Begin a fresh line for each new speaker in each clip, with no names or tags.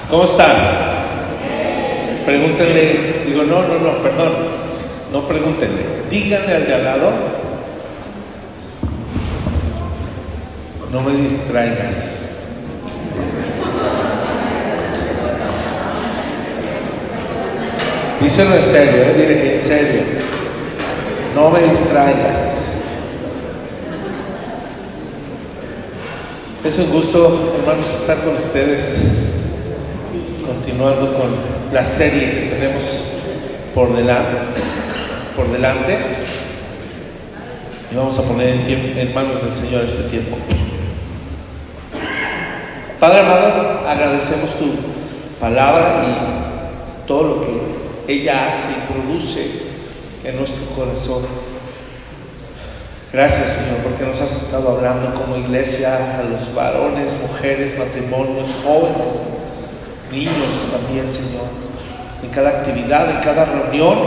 ¿Cómo están? Pregúntenle, perdón, no pregúntenle, díganle al de al lado, no me distraigas. Díselo en serio, dile en serio, no me distraigas. Es un gusto, hermanos, estar con ustedes, continuando con la serie que tenemos por delante, y vamos a poner en manos del Señor este tiempo. Padre amado, agradecemos tu palabra y todo lo que ella hace y produce en nuestro corazón. Gracias, Señor, porque nos has estado hablando como iglesia a los varones, mujeres, matrimonios, jóvenes, niños también, Señor, en cada actividad, en cada reunión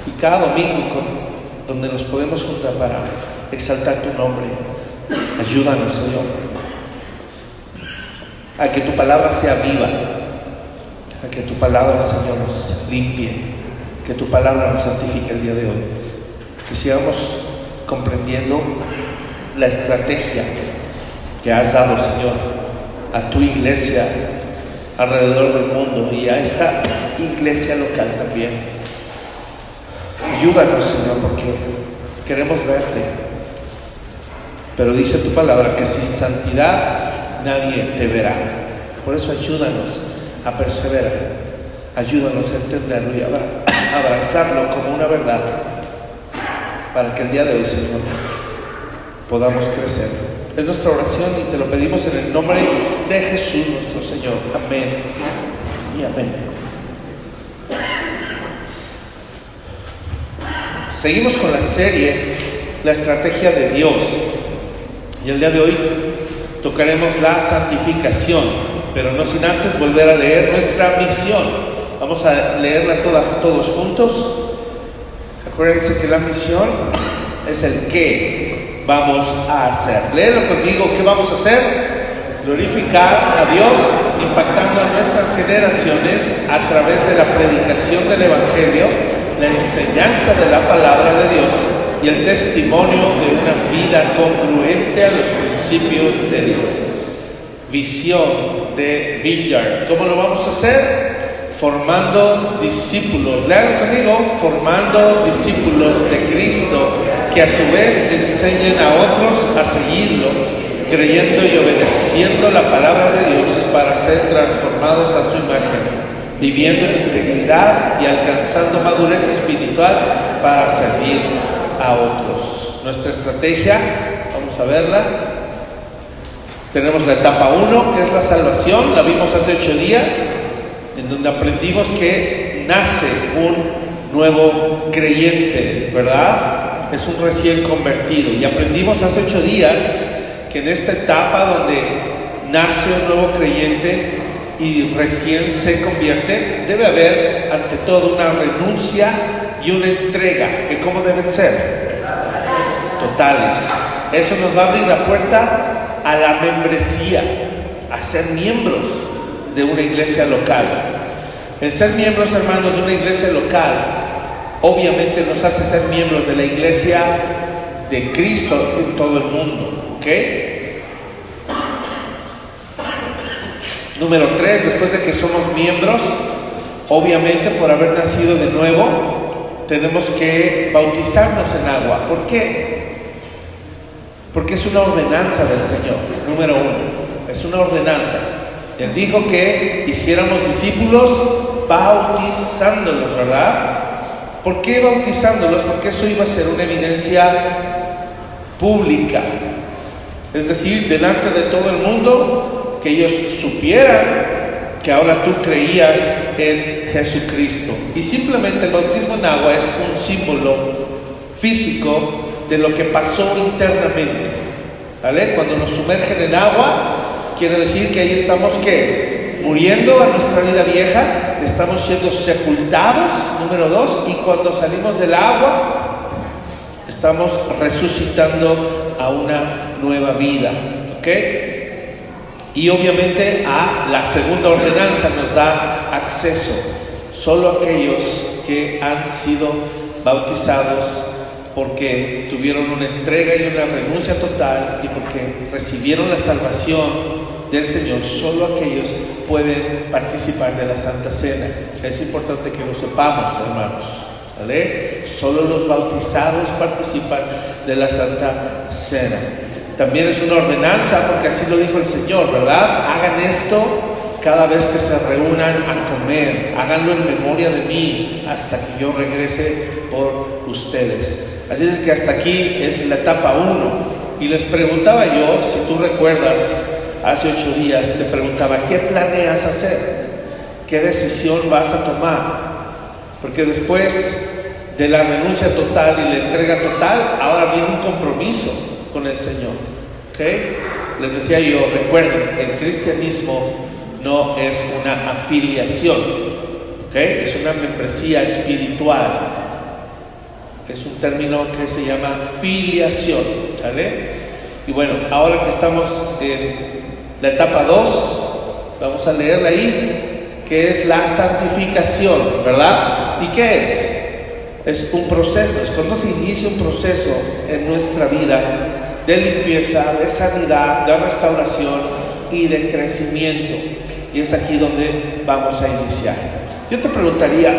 y cada domingo donde nos podemos juntar para exaltar tu nombre. Ayúdanos, Señor, a que tu palabra sea viva, a que tu palabra, Señor, nos limpie, que tu palabra nos santifique el día de hoy, que sigamos comprendiendo la estrategia que has dado, Señor, a tu iglesia alrededor del mundo y a esta iglesia local también. Ayúdanos, Señor, porque queremos verte, pero dice tu palabra que sin santidad nadie te verá. Por eso ayúdanos a perseverar, ayúdanos a entenderlo y a abrazarlo como una verdad, para que el día de hoy, Señor, podamos crecer. Es nuestra oración y te lo pedimos en el nombre de Jesús nuestro Señor. Amén y amén. Seguimos con la serie La estrategia de Dios, y el día de hoy tocaremos la santificación, pero no sin antes volver a leer nuestra misión. Vamos a leerla todos juntos. Acuérdense que la misión es el qué vamos a hacer. Léelo conmigo. ¿Qué vamos a hacer? Glorificar a Dios, impactando a nuestras generaciones a través de la predicación del Evangelio, la enseñanza de la palabra de Dios y el testimonio de una vida congruente a los principios de Dios. Visión de Vineyard. ¿Cómo lo vamos a hacer? Formando discípulos. Lean conmigo. Formando discípulos de Cristo, que a su vez enseñen a otros a seguirlo, creyendo y obedeciendo la palabra de Dios para ser transformados a su imagen, viviendo en integridad y alcanzando madurez espiritual para servir a otros. Nuestra estrategia, vamos a verla. Tenemos la etapa 1, que es la salvación. La vimos hace 8 días, en donde aprendimos que nace un nuevo creyente, ¿verdad? Es un recién convertido. Y aprendimos hace 8 días que en esta etapa donde nace un nuevo creyente y recién se convierte, debe haber ante todo una renuncia y una entrega, que ¿cómo deben ser? Totales. Eso nos va a abrir la puerta a la membresía, a ser miembros de una iglesia local. El ser miembros, hermanos, de una iglesia local obviamente nos hace ser miembros de la iglesia de Cristo en todo el mundo, ¿ok? Número 3, después de que somos miembros, obviamente por haber nacido de nuevo, tenemos que bautizarnos en agua. ¿Por qué? Porque es una ordenanza del Señor. Número 1, es una ordenanza. Él dijo que hiciéramos discípulos bautizándolos, ¿verdad? ¿Por qué bautizándolos? Porque eso iba a ser una evidencia pública. Es decir, delante de todo el mundo, que ellos supieran que ahora tú creías en Jesucristo. Y simplemente el bautismo en agua es un símbolo físico de lo que pasó internamente, ¿vale? Cuando nos sumergen en agua, quiere decir que ahí estamos, ¿qué? Muriendo a nuestra vida vieja, estamos siendo sepultados, número 2, y cuando salimos del agua, estamos resucitando a una nueva vida, ¿ok? Y obviamente a la segunda ordenanza nos da acceso. Solo aquellos que han sido bautizados porque tuvieron una entrega y una renuncia total y porque recibieron la salvación del Señor, solo aquellos pueden participar de la Santa Cena. Es importante que lo sepamos, hermanos, ¿vale? Solo los bautizados participan de la Santa Cena. También es una ordenanza, porque así lo dijo el Señor, ¿verdad? Hagan esto cada vez que se reúnan a comer. Háganlo en memoria de mí hasta que yo regrese por ustedes. Así es que hasta aquí es la etapa 1. Y les preguntaba yo, si tú recuerdas, hace 8 días te preguntaba, ¿qué planeas hacer? ¿Qué decisión vas a tomar? Porque después de la renuncia total y la entrega total, ahora viene un compromiso con el Señor. ¿Okay? Les decía yo, recuerden, el cristianismo no es una afiliación, ¿okay? Es una membresía espiritual. Es un término que se llama filiación, ¿vale? Y bueno, ahora que estamos en la etapa 2, vamos a leerla ahí, que es la santificación, ¿verdad? ¿Y qué es? Es un proceso, es cuando se inicia un proceso en nuestra vida de limpieza, de sanidad, de restauración y de crecimiento. Y es aquí donde vamos a iniciar. Yo te preguntaría,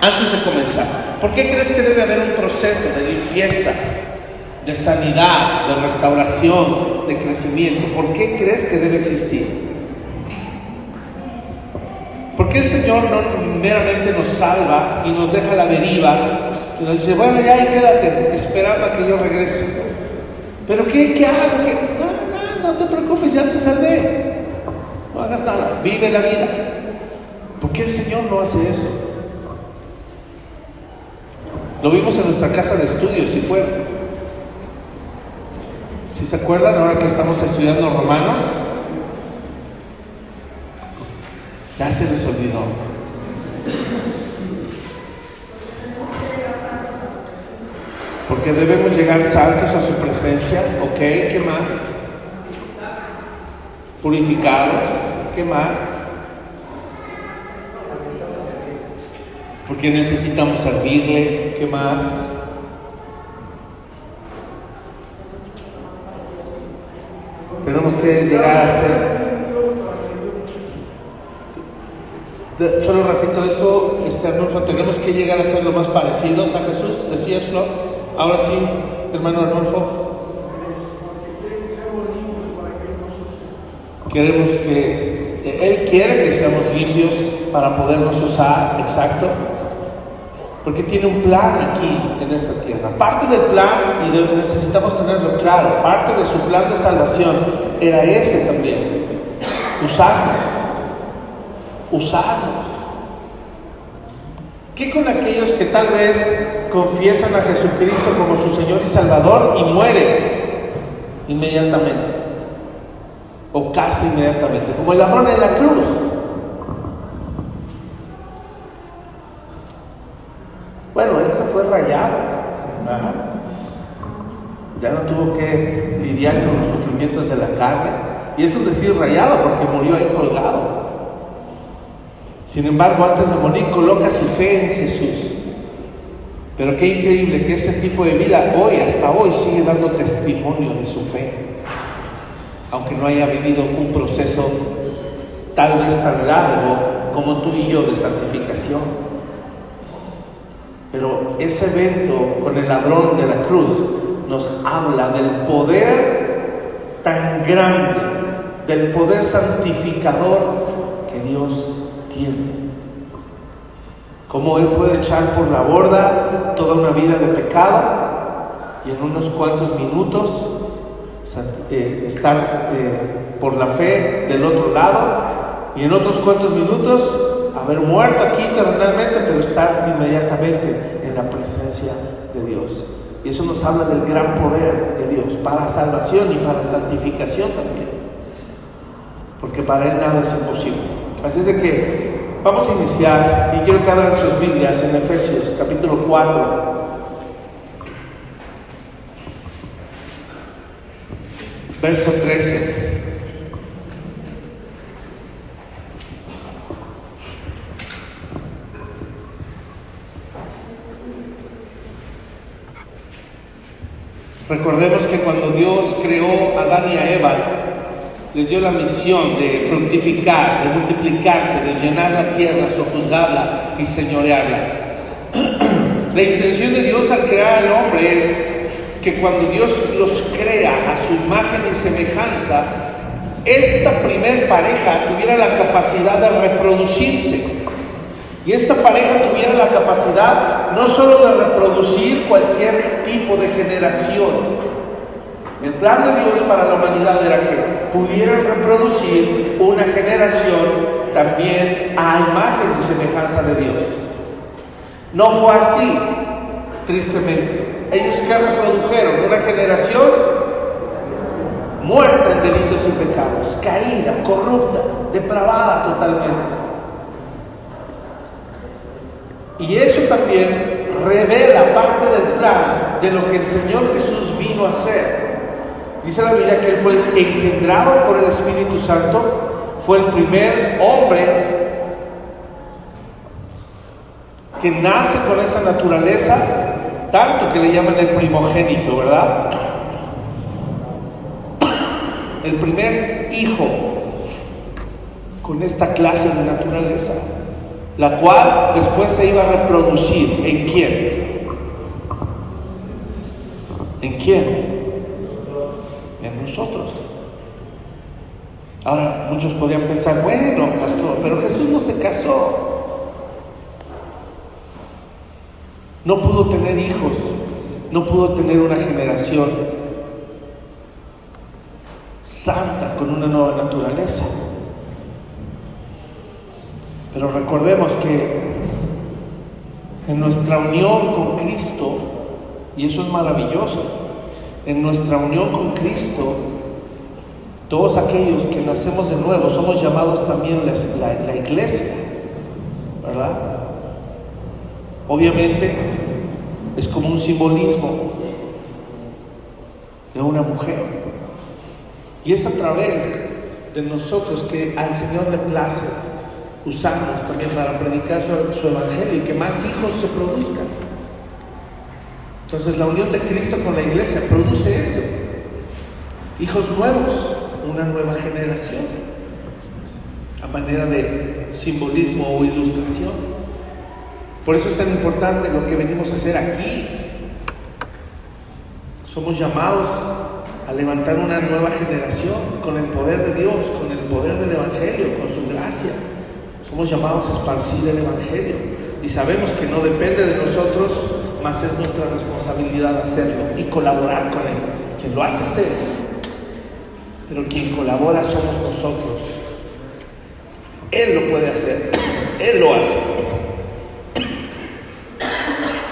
antes de comenzar, ¿por qué crees que debe haber un proceso de limpieza, de sanidad, de restauración, de crecimiento? ¿Por qué crees que debe existir? ¿Por qué el Señor no meramente nos salva y nos deja a la deriva? Y nos dice, bueno, ya ahí quédate, esperando a que yo regrese. ¿Pero qué hago? No te preocupes, ya te salvé. No hagas nada, vive la vida. ¿Por qué el Señor no hace eso? Lo vimos en nuestra casa de estudios, si fue. ¿Sí se acuerdan ahora que estamos estudiando Romanos? Ya se les olvidó. Porque debemos llegar santos a su presencia. Ok, ¿qué más? Purificados. ¿Qué más? Porque necesitamos servirle. ¿Qué más? Tenemos que llegar a ser. Solo repito esto, Arnulfo, tenemos que llegar a ser lo más parecidos a Jesús, decías, Flo. Ahora sí, hermano Arnulfo. Queremos que Él quiere que seamos limpios para podernos usar, exacto. Porque tiene un plan aquí en esta tierra. Parte del plan, y necesitamos tenerlo claro, parte de su plan de salvación era ese también. Usarnos. ¿Qué con aquellos que tal vez confiesan a Jesucristo como su Señor y Salvador y mueren inmediatamente? O casi inmediatamente, como el ladrón en la cruz. Bueno, él se fue rayado. Ajá. Ya no tuvo que lidiar con los sufrimientos de la carne. Y eso es decir rayado, porque murió ahí colgado. Sin embargo, antes de morir, coloca su fe en Jesús. Pero qué increíble que ese tipo de vida hasta hoy, sigue dando testimonio de su fe. Aunque no haya vivido un proceso tal vez tan largo como tú y yo de santificación. Pero ese evento con el ladrón de la cruz nos habla del poder tan grande, del poder santificador que Dios tiene. Cómo Él puede echar por la borda toda una vida de pecado y en unos cuantos minutos estar por la fe del otro lado, y en otros cuantos minutos haber muerto aquí terrenalmente, pero estar inmediatamente en la presencia de Dios. Y eso nos habla del gran poder de Dios para salvación y para santificación también, porque para Él nada es imposible. Así es de que vamos a iniciar, y quiero que abran sus Biblias en Efesios capítulo 4, verso 13. Recordemos que cuando Dios creó a Adán y a Eva, les dio la misión de fructificar, de multiplicarse, de llenar la tierra, sojuzgarla y señorearla. La intención de Dios al crear al hombre es que cuando Dios los crea a su imagen y semejanza, esta primer pareja tuviera la capacidad de reproducirse. Y esta pareja tuviera la capacidad no solo de reproducir cualquier tipo de generación. El plan de Dios para la humanidad era que pudieran reproducir una generación también a imagen y semejanza de Dios. No fue así, tristemente. Ellos que reprodujeron una generación muerta en delitos y pecados, caída, corrupta, depravada totalmente. Y eso también revela parte del plan de lo que el Señor Jesús vino a hacer. Dice la Biblia que Él fue engendrado por el Espíritu Santo, fue el primer hombre que nace con esta naturaleza, tanto que le llaman el primogénito, ¿verdad? El primer hijo con esta clase de naturaleza, la cual después se iba a reproducir. ¿En quién? ¿En quién? En nosotros. Ahora, muchos podrían pensar, bueno, pastor, pero Jesús no se casó. No pudo tener hijos, no pudo tener una generación santa con una nueva naturaleza. Pero recordemos que en nuestra unión con Cristo, y eso es maravilloso, en nuestra unión con Cristo, todos aquellos que nacemos de nuevo somos llamados también la iglesia, ¿verdad? Obviamente es como un simbolismo de una mujer, y es a través de nosotros que al Señor le place usarnos también para predicar su evangelio y que más hijos se produzcan. Entonces la unión de Cristo con la iglesia produce eso, hijos nuevos, una nueva generación, a manera de simbolismo o ilustración. Por eso es tan importante lo que venimos a hacer aquí. Somos llamados a levantar una nueva generación con el poder de Dios, con el poder del evangelio, con su gracia. Somos llamados a esparcir el evangelio y sabemos que no depende de nosotros, más es nuestra responsabilidad hacerlo y colaborar con Él. Quien lo hace es Él, pero quien colabora somos nosotros. Él lo puede hacer, Él lo hace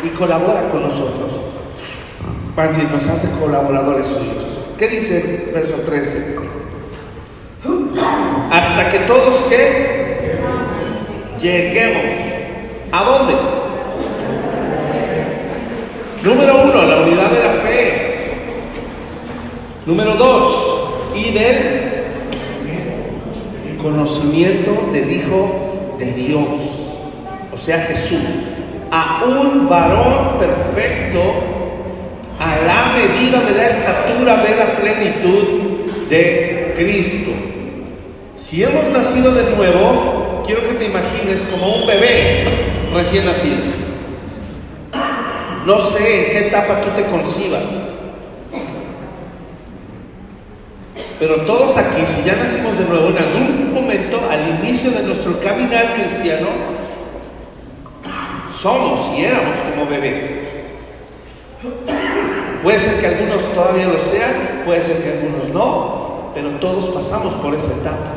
y colabora con nosotros. Más bien nos hace colaboradores suyos. ¿Qué dice el verso 13? Hasta que todos ¿qué? Lleguemos. ¿A dónde? Número 1, la unidad de la fe. Número 2, y del conocimiento del Hijo de Dios, o sea Jesús, a un varón perfecto, a la medida de la estatura de la plenitud de Cristo. Si hemos nacido de nuevo, quiero que te imagines como un bebé recién nacido. No sé en qué etapa tú te concibas, pero todos aquí, si ya nacimos de nuevo, en algún momento, al inicio de nuestro caminar cristiano, somos y éramos como bebés. Puede ser que algunos todavía lo sean, puede ser que algunos no, pero todos pasamos por esa etapa.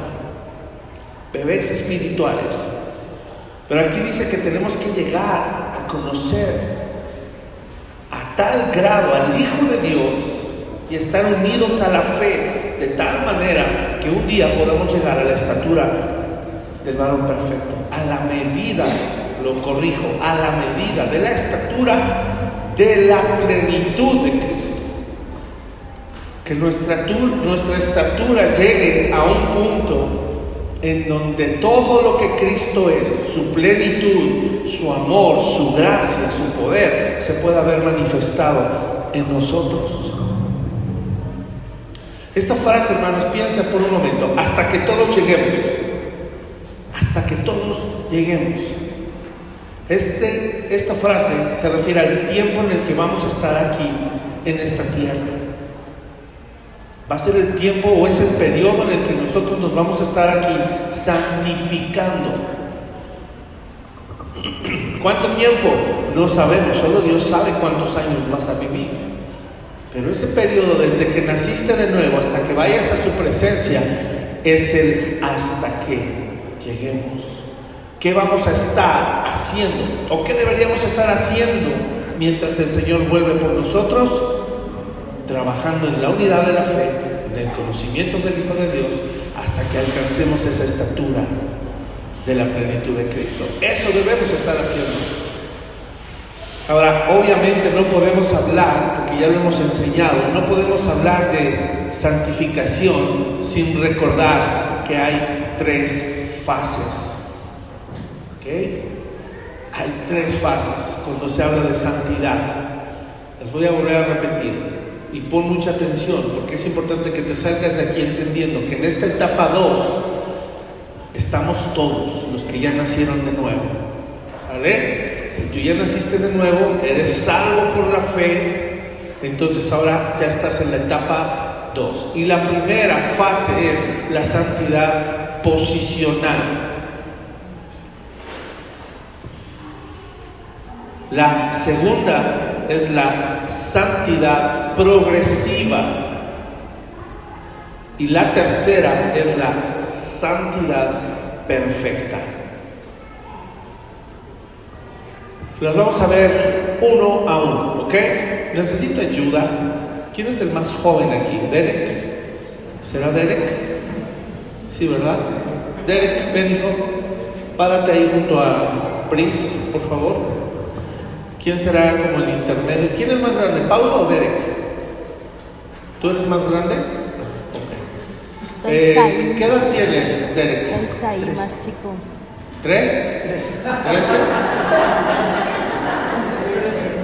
Bebés espirituales. Pero aquí dice que tenemos que llegar a conocer a tal grado al Hijo de Dios y estar unidos a la fe de tal manera que un día podamos llegar a la estatura del varón perfecto, a la medida, lo corrijo, a la medida de la estatura de la plenitud de Cristo. Que nuestra estatura llegue a un punto en donde todo lo que Cristo es, su plenitud, su amor, su gracia, su poder, se pueda ver manifestado en nosotros. Esta frase, hermanos, piensa por un momento, hasta que todos lleguemos. Hasta que todos lleguemos. Esta frase se refiere al tiempo en el que vamos a estar aquí, en esta tierra. Va a ser el tiempo o es el periodo en el que nosotros nos vamos a estar aquí santificando. ¿Cuánto tiempo? No sabemos, solo Dios sabe cuántos años vas a vivir. Pero ese periodo desde que naciste de nuevo hasta que vayas a su presencia es el hasta que lleguemos. ¿Qué vamos a estar haciendo? ¿O qué deberíamos estar haciendo mientras el Señor vuelve por nosotros? Trabajando en la unidad de la fe, en el conocimiento del Hijo de Dios, hasta que alcancemos esa estatura de la plenitud de Cristo. Eso debemos estar haciendo. Ahora, obviamente no podemos hablar, porque ya lo hemos enseñado, no podemos hablar de santificación sin recordar que hay 3 fases. ¿Ok? Hay 3 fases cuando se habla de santidad. Las voy a volver a repetir. Y pon mucha atención, porque es importante que te salgas de aquí entendiendo que en esta etapa 2 estamos todos los que ya nacieron de nuevo. ¿Vale? Si tú ya naciste de nuevo, eres salvo por la fe, entonces ahora ya estás en la etapa 2. Y la primera fase es la santidad posicional. La segunda es la santidad progresiva. Y la tercera es la santidad perfecta. Las vamos a ver uno a uno, ¿ok? Necesito ayuda. ¿Quién es el más joven aquí? Derek. ¿Será Derek? Sí, ¿verdad? Derek, ven, hijo. Párate ahí junto a Pris, por favor. ¿Quién será como el intermedio? ¿Quién es más grande, Paulo o Derek? ¿Tú eres más grande? Ok. ¿Qué edad tienes, Derek?
Es ahí, más chico.
3, 13.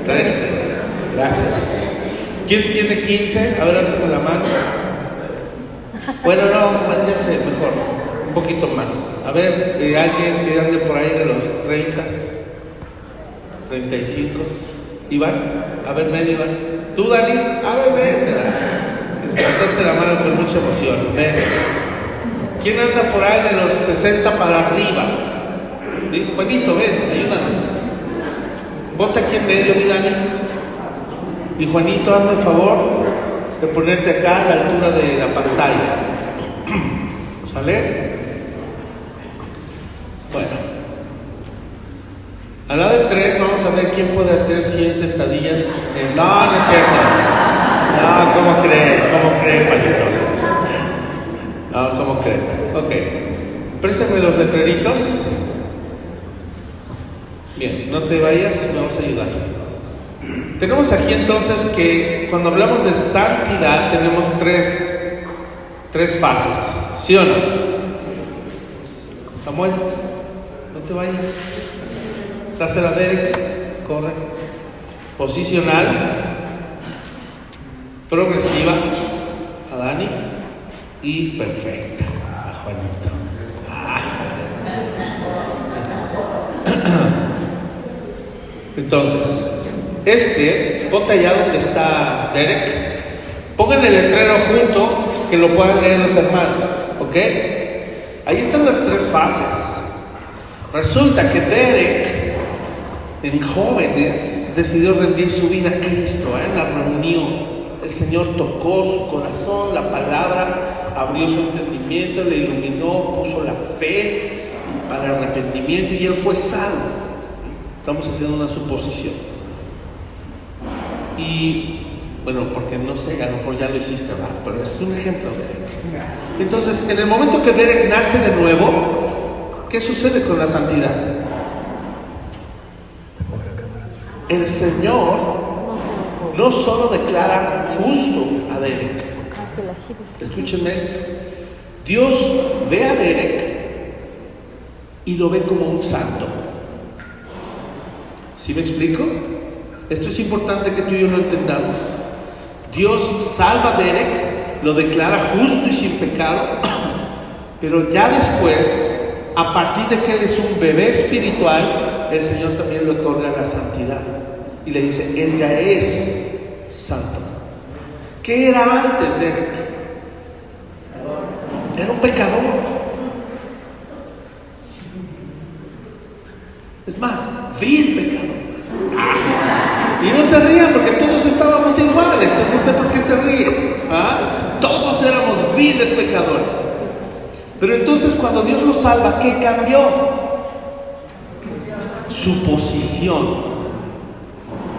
13. Gracias. ¿Quién tiene 15? A ver, alzame la mano. Bueno, no, ya sé, mejor. Un poquito más. A ver, alguien que ande por ahí de los 30, 35. Iván, a ver, ven, Iván. ¿Tú, Dani? A ver, ven, Dani. Alzaste la mano con mucha emoción. Ven. ¿Quién anda por ahí de los 60 para arriba? Juanito, ven, ayúdanos. Ponte aquí en medio, mi Dani. Y Juanito, hazme el favor de ponerte acá a la altura de la pantalla. ¿Sale? Bueno. A la de 3 vamos a ver quién puede hacer 100 sentadillas. No, no es cierto. No, ¿cómo cree, Juanito? No, ¿cómo cree? Ok. Préstame los letreritos. Bien, no te vayas, me vas a ayudar. Tenemos aquí entonces que cuando hablamos de santidad tenemos tres fases, ¿sí o no? Samuel, no te vayas. Dásela a Derek, corre. Posicional, progresiva, a Dani, y perfecta, a Juanito. Entonces, ponte allá donde está Derek, pongan el letrero junto, que lo puedan leer los hermanos, ¿ok? Ahí están las 3 fases. Resulta que Derek, en jóvenes, decidió rendir su vida a Cristo, en la reunión. El Señor tocó su corazón, la palabra abrió su entendimiento, le iluminó, puso la fe para el arrepentimiento y él fue salvo. Estamos haciendo una suposición. Y bueno, porque no sé, a lo mejor ya lo hiciste, ¿verdad? Pero es un ejemplo. Entonces, en el momento que Derek nace de nuevo, ¿qué sucede con la santidad? El Señor no solo declara justo a Derek. Escúchenme esto. Dios ve a Derek y lo ve como un santo. ¿Sí me explico? Esto es importante que tú y yo lo entendamos. Dios salva a Derek lo declara justo y sin pecado, pero ya después, a partir de que él es un bebé espiritual, el Señor también le otorga la santidad y le dice, él ya es santo. ¿Qué era antes de él? Era un pecador. Es más, vil pecador. Y no se rían porque todos estábamos iguales, entonces no sé por qué se ríen. Todos éramos viles pecadores. Pero entonces cuando Dios lo salva, ¿qué cambió? Su posición.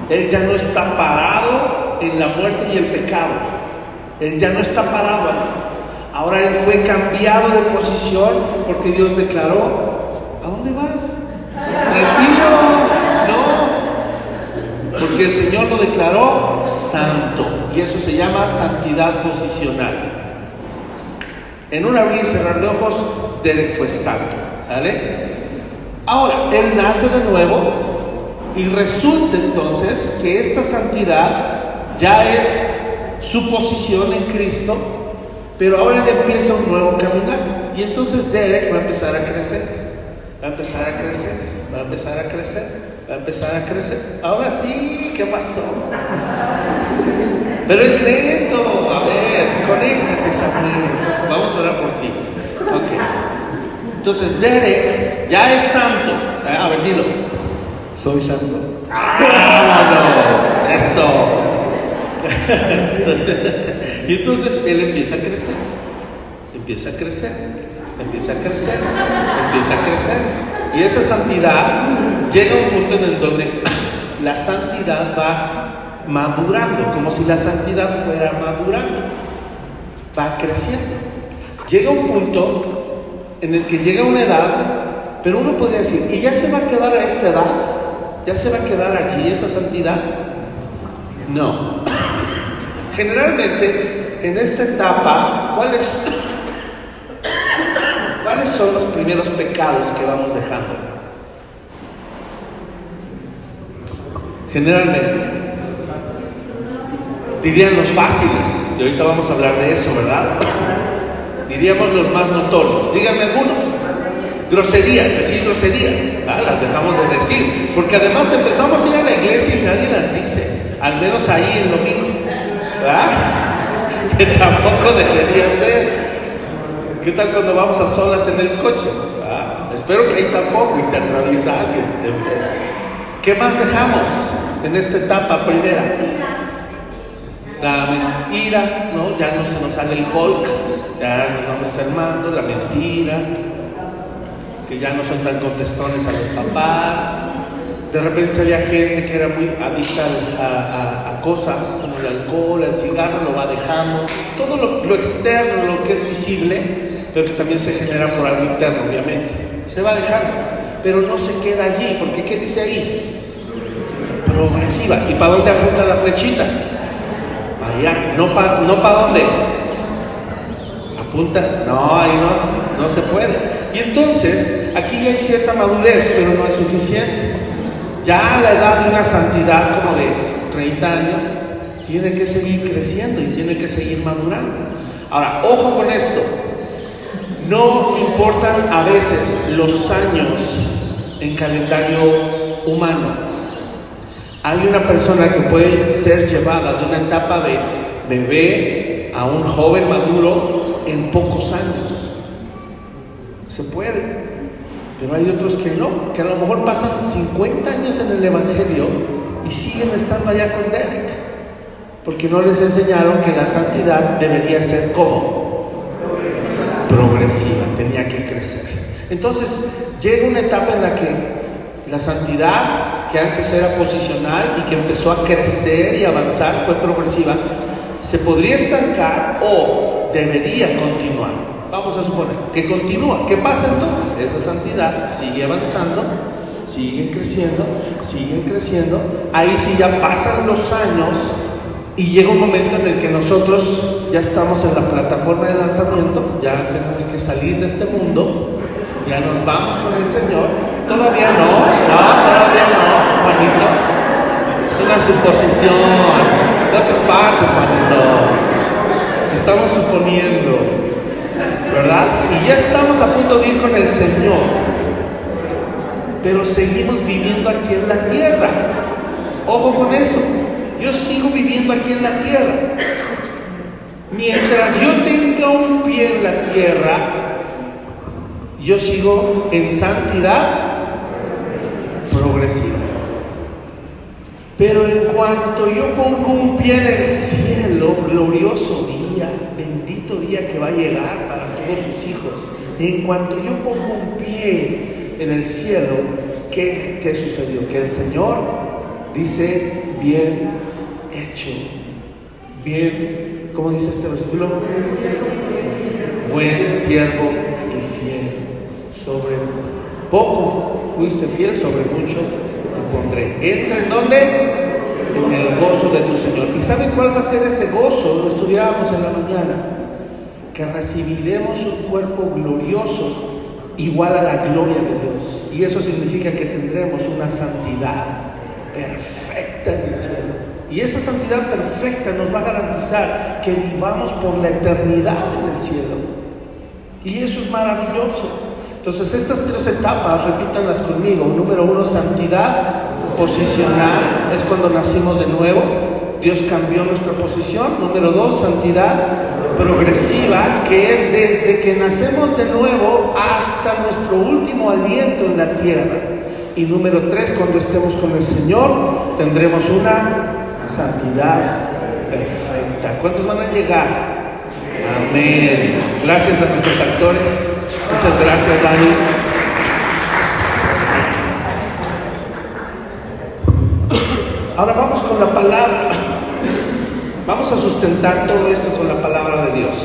Él ya no está parado en la muerte y el pecado. Él ya no está parado ahí. Ahora él fue cambiado de posición porque Dios declaró, ¿a dónde vas? Tranquilo, no, porque el Señor lo declaró santo y eso se llama santidad posicional. En un abrir y cerrar de ojos, Derek fue santo, ¿sale? Ahora, él nace de nuevo y resulta entonces que esta santidad ya es su posición en Cristo, pero ahora él empieza un nuevo caminar y entonces Derek va a empezar a crecer. Va a empezar a crecer, va a empezar a crecer, va a empezar a crecer. Ahora sí, ¿qué pasó? Pero es lento. A ver, conéctate, Samuel. Vamos a orar por ti. Ok. Entonces, Derek ya es santo. A ver, dilo.
Soy santo.
¡Vámonos! Eso. Y entonces él empieza a crecer. Empieza a crecer. Empieza a crecer, empieza a crecer. Y esa santidad llega a un punto en el donde la santidad va madurando, como si la santidad fuera madurando, va creciendo. Llega un punto en el que llega una edad, pero uno podría decir, ¿y ya se va a quedar a esta edad? ¿Ya se va a quedar allí esa santidad? No. Generalmente, en esta etapa, ¿cuáles son los primeros pecados que vamos dejando? Generalmente dirían los fáciles, y ahorita vamos a hablar de eso, ¿verdad? Diríamos los más notorios. Díganme algunos. Groserías, decir groserías, ¿verdad? Las dejamos de decir, porque además empezamos a ir a la iglesia y nadie las dice, al menos ahí el domingo, ¿verdad? Que tampoco debería ser. ¿Qué tal cuando vamos a solas en el coche? Espero que ahí tampoco y se atraviesa alguien. ¿Qué más dejamos en esta etapa primera? La mentira, ¿no? Ya no se nos sale el Hulk, ya nos vamos calmando, la mentira, que ya no son tan contestones a los papás. De repente había gente que era muy adicta a cosas como el alcohol, el cigarro, lo va dejando. Todo lo externo, lo que es visible, pero que también se genera por algo interno, obviamente. Se va dejando, pero no se queda allí, porque ¿qué dice ahí? Progresiva. ¿Y para dónde apunta la flechita? Allá. ¿No para dónde? Apunta. No, ahí no se puede. Y entonces, aquí ya hay cierta madurez, pero no es suficiente. Ya a la edad de una santidad como de 30 años, tiene que seguir creciendo y tiene que seguir madurando. Ahora, ojo con esto. No importan a veces los años en calendario humano. Hay una persona que puede ser llevada de una etapa de bebé a un joven maduro en pocos años. Se puede. Pero hay otros que no, que a lo mejor pasan 50 años en el Evangelio y siguen estando allá con Derek, porque no les enseñaron que la santidad debería ser como progresiva, tenía que crecer. Entonces llega una etapa en la que la santidad, que antes era posicional y que empezó a crecer y avanzar, fue progresiva, se podría estancar o debería continuar. Vamos a suponer que continúa. ¿Qué pasa entonces? Esa santidad sigue avanzando, sigue creciendo, ahí sí ya pasan los años y llega un momento en el que nosotros ya estamos en la plataforma de lanzamiento, ya tenemos que salir de este mundo, ya nos vamos con el Señor. Todavía no, Juanito. Es una suposición. No te espantes, Juanito. estamos suponiendo, ¿verdad? Y ya estamos a punto de ir con el Señor, pero seguimos viviendo aquí en la tierra. Ojo con eso, yo sigo viviendo aquí en la tierra. Mientras yo tenga un pie en la tierra, yo sigo en santidad progresiva. Pero en cuanto yo pongo un pie en el cielo, glorioso día, bendito día que va a llegar para todos sus hijos, en cuanto yo pongo un pie en el cielo, ¿qué sucedió? Que el Señor dice, bien hecho, bien, ¿cómo dice este versículo? Buen siervo y fiel, sobre poco fuiste fiel, sobre mucho te pondré. Entra en ¿dónde? En el gozo de tu Señor. ¿Y saben cuál va a ser ese gozo? Lo estudiábamos en la mañana. Que recibiremos un cuerpo glorioso igual a la gloria de Dios. Y eso significa que tendremos una santidad perfecta en el cielo. Y esa santidad perfecta nos va a garantizar que vivamos por la eternidad en el cielo. Y eso es maravilloso. Entonces estas tres etapas, repítanlas conmigo. Número 1, santidad posicional, es cuando nacimos de nuevo, Dios cambió nuestra posición. Número 2, santidad progresiva, que es desde que nacemos de nuevo hasta nuestro último aliento en la tierra. Y número 3, cuando estemos con el Señor, tendremos una santidad perfecta. ¿Cuántos van a llegar? Amén. Gracias a nuestros actores. Muchas gracias, Dani. Ahora vamos con la palabra. Vamos a sustentar todo esto con la palabra de Dios.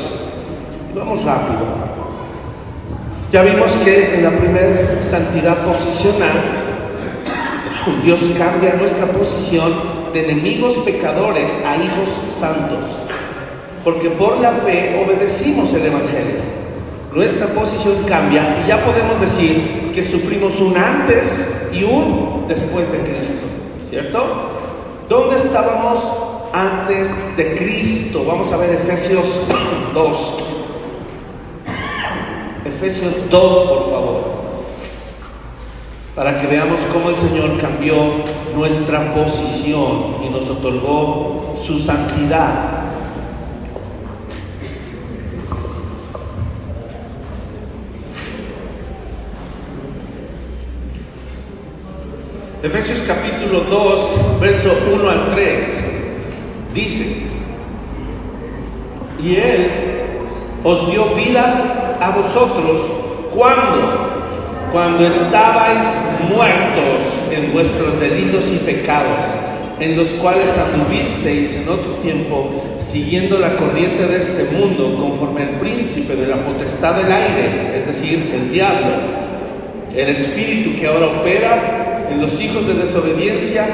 Vamos rápido. Ya vimos que en la primera santidad posicional, Dios cambia nuestra posición de enemigos pecadores a hijos santos, porque por la fe obedecimos el Evangelio. Nuestra posición cambia y ya podemos decir que sufrimos un antes y un después de Cristo, ¿cierto? ¿Dónde estábamos antes de Cristo? Vamos a ver Efesios 2. Efesios 2, por favor, para que veamos cómo el Señor cambió nuestra posición y nos otorgó su santidad. Efesios capítulo 2, verso 1 al 3, dice: y Él os dio vida a vosotros cuando estabais muertos en vuestros delitos y pecados, en los cuales anduvisteis en otro tiempo, siguiendo la corriente de este mundo, conforme al príncipe de la potestad del aire, es decir, el diablo, el espíritu que ahora opera en los hijos de desobediencia,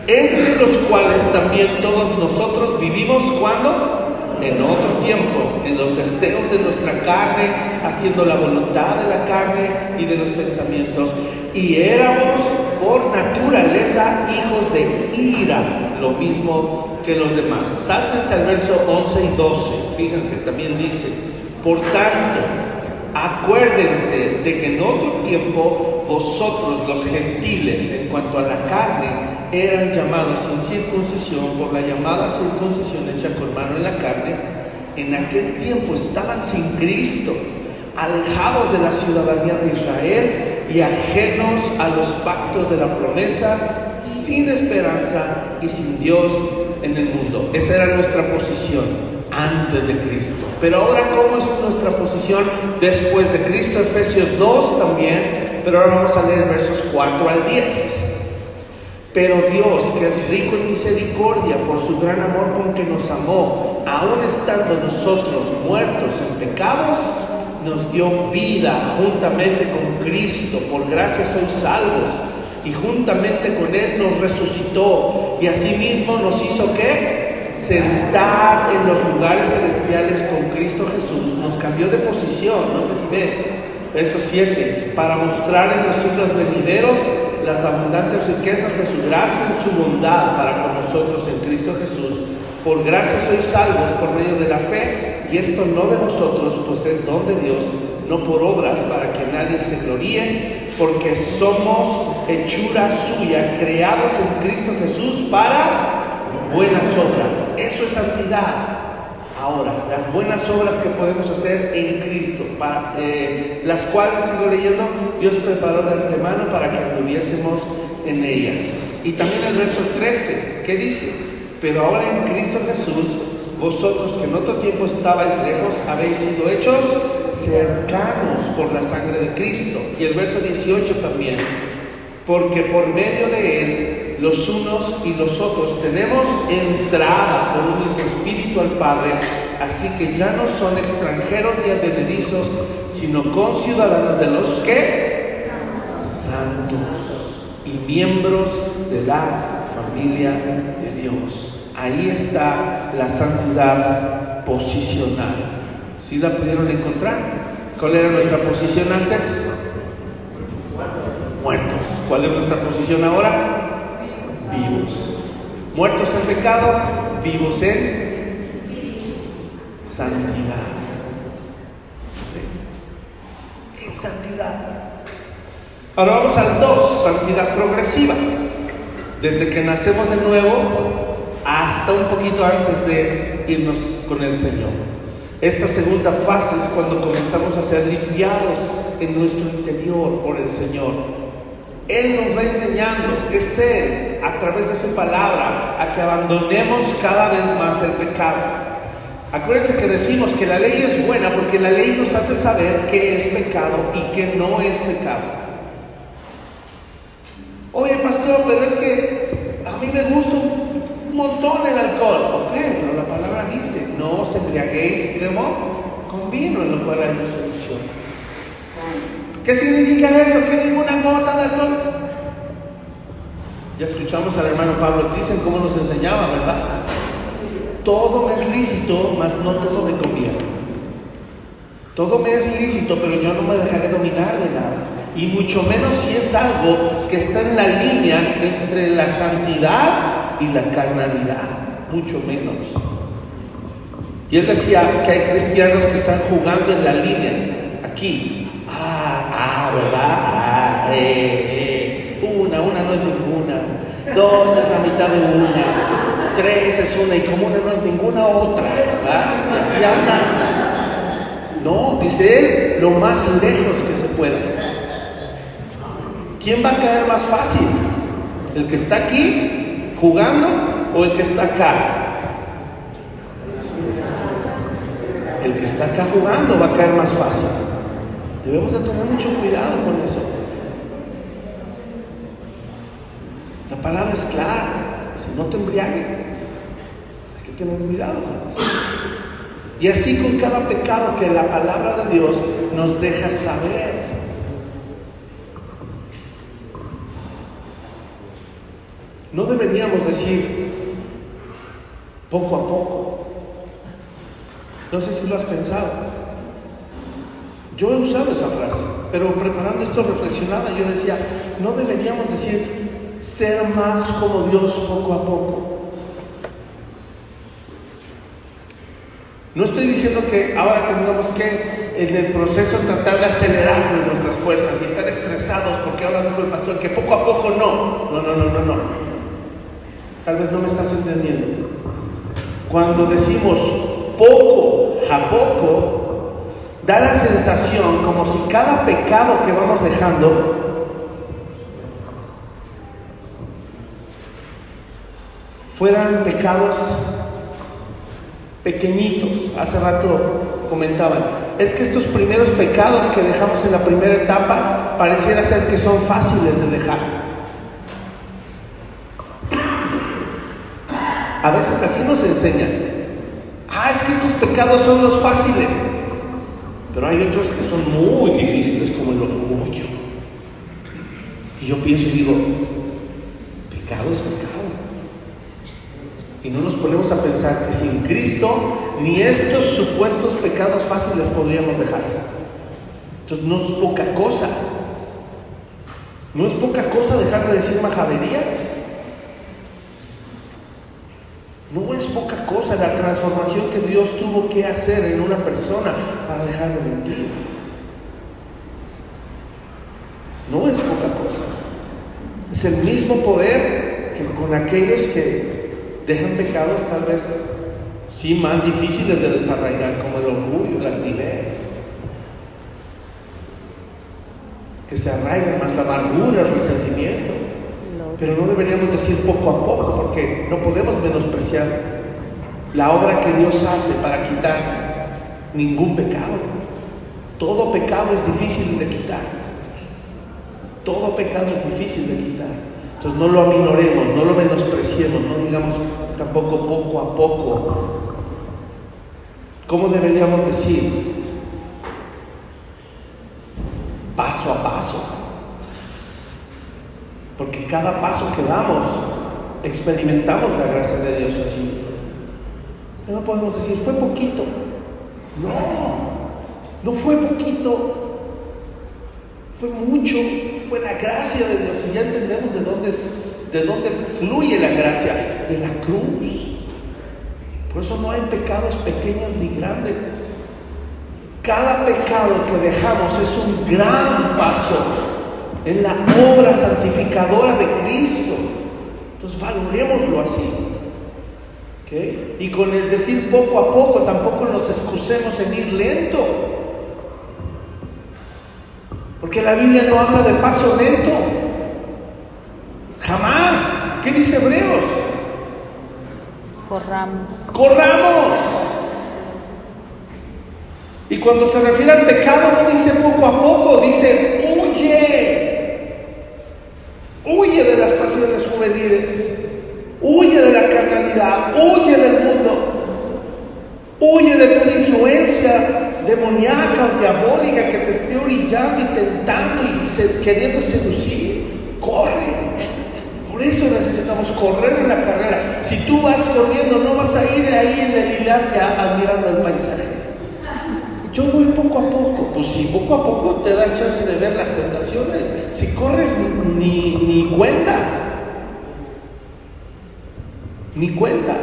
entre los cuales también todos nosotros vivimos cuando en otro tiempo, en los deseos de nuestra carne, haciendo la voluntad de la carne y de los pensamientos, y éramos por naturaleza hijos de ira, lo mismo que los demás. Sáltense al verso 11 y 12, fíjense, también dice: por tanto, acuérdense de que en otro tiempo vosotros los gentiles, en cuanto a la carne, eran llamados sin circuncisión por la llamada circuncisión hecha con mano en la carne. En aquel tiempo estaban sin Cristo, alejados de la ciudadanía de Israel y ajenos a los pactos de la promesa, sin esperanza y sin Dios en el mundo. Esa era nuestra posición antes de Cristo. Pero ahora, ¿cómo es nuestra posición después de Cristo? Efesios 2 también, pero ahora vamos a leer versos 4 al 10. Pero Dios, que es rico en misericordia por su gran amor con que nos amó, aun estando nosotros muertos en pecados, nos dio vida juntamente con Cristo. Por gracia sois salvos, y juntamente con Él nos resucitó, y asimismo nos hizo ¿qué? Sentar en los lugares celestiales con Cristo Jesús. Nos cambió de posición, no sé si ven, verso 7, para mostrar en los siglos venideros las abundantes riquezas de su gracia y su bondad para con nosotros en Cristo Jesús, Por gracia sois salvos por medio de la fe, y esto no de vosotros, pues es don de Dios, no por obras, para que nadie se gloríe, porque somos hechura suya, creados en Cristo Jesús para buenas obras. Eso es santidad. Ahora, las buenas obras que podemos hacer en Cristo, para las cuales, sigo leyendo, Dios preparó de antemano para que anduviésemos en ellas. Y también el verso 13, ¿qué dice? Pero ahora en Cristo Jesús, vosotros que en otro tiempo estabais lejos, habéis sido hechos cercanos por la sangre de Cristo. Y el verso 18 también, porque por medio de Él, los unos y los otros tenemos entrada por un mismo Espíritu al Padre, así que ya no son extranjeros ni advenedizos, sino conciudadanos de los que santos y miembros de la familia de Dios. Ahí está la santidad posicional. ¿Sí la pudieron encontrar? ¿Cuál era nuestra posición antes? Muertos. ¿Cuál es nuestra posición ahora? Vivos. Muertos en pecado, vivos en santidad. En santidad. Ahora vamos al 2, santidad progresiva. Desde que nacemos de nuevo hasta un poquito antes de irnos con el Señor. Esta segunda fase es cuando comenzamos a ser limpiados en nuestro interior por el Señor. Él nos va enseñando, es Él, a través de su palabra, a que abandonemos cada vez más el pecado. Acuérdense que decimos que la ley es buena porque la ley nos hace saber qué es pecado y qué no es pecado. Oye, pastor, pero es que a mí me gusta un montón el alcohol. Ok, pero la palabra dice, no os embriaguéis con vino, en lo cual hay solución. ¿Qué significa eso? Que ninguna gota de alcohol. Ya escuchamos al hermano Pablo Thyssen cómo nos enseñaba, ¿verdad? Todo me es lícito, mas no todo me conviene. Todo me es lícito, pero yo no me dejaré dominar de nada. Y mucho menos si es algo que está en la línea entre la santidad y la carnalidad. Mucho menos. Y él decía que hay cristianos que están jugando en la línea. Aquí. ¿Verdad? Una no es ninguna. 2 es la mitad de una. 3 es una y como una no es ninguna otra. ¿Verdad? Y así andan. No, dice él, lo más lejos que se pueda. ¿Quién va a caer más fácil? ¿El que está aquí jugando o el que está acá? El que está acá jugando va a caer más fácil. Debemos de tener mucho cuidado con eso. La palabra es clara. Si no te embriagues, hay que tener cuidado con eso. Y así con cada pecado que la palabra de Dios nos deja saber. No deberíamos decir poco a poco. No sé si lo has pensado. Yo he usado esa frase, pero preparando esto reflexionaba, yo decía, no deberíamos decir ser más como Dios poco a poco. No estoy diciendo que ahora tengamos que en el proceso tratar de acelerar nuestras fuerzas y estar estresados porque ahora dijo el pastor que poco a poco no. No. Tal vez no me estás entendiendo. Cuando decimos poco a poco, da la sensación como si cada pecado que vamos dejando fueran pecados pequeñitos. Hace rato comentaban, es que estos primeros pecados que dejamos en la primera etapa pareciera ser que son fáciles de dejar. A veces así nos enseñan. Es que estos pecados son los fáciles. Pero hay otros que son muy difíciles, como el orgullo. Y yo pienso y digo, pecado es pecado. Y no nos ponemos a pensar que sin Cristo ni estos supuestos pecados fáciles podríamos dejar. Entonces no es poca cosa. No es poca cosa dejar de decir majaderías. No es es poca cosa la transformación que Dios tuvo que hacer en una persona para dejar de mentir. No es poca cosa. Es el mismo poder que con aquellos que dejan pecados tal vez sí más difíciles de desarraigar, como el orgullo, la altivez, que se arraiga más la amargura, el resentimiento. Pero no deberíamos decir poco a poco, porque no podemos menospreciar la obra que Dios hace para quitar ningún pecado. Todo pecado es difícil de quitar. Todo pecado es difícil de quitar. Entonces no lo aminoremos, no lo menospreciemos, no digamos tampoco poco a poco. ¿Cómo deberíamos decir? Paso a paso. Porque cada paso que damos, experimentamos la gracia de Dios allí. No podemos decir, fue poquito. No fue poquito. Fue mucho. Fue la gracia de Dios. Y ya entendemos de dónde fluye la gracia. De la cruz. Por eso no hay pecados pequeños ni grandes. Cada pecado que dejamos es un gran paso en la obra santificadora de Cristo. Entonces valorémoslo así. ¿Okay? Y con el decir poco a poco, tampoco nos excusemos en ir lento. Porque la Biblia no habla de paso lento. Jamás. ¿Qué dice Hebreos? Corramos. Y cuando se refiere al pecado no dice poco a poco, dice huye de las pasiones juveniles, huye de la carnalidad, huye del mundo, huye de toda influencia demoníaca o diabólica que te esté orillando y tentando y queriendo seducir. Corre. Por eso necesitamos correr en la carrera. Si tú vas corriendo, no vas a ir ahí en el Hilaria admirando el paisaje. Yo voy poco a poco. Pues si poco a poco te das chance de ver las tentaciones. Si corres ni cuenta. Ni cuenta.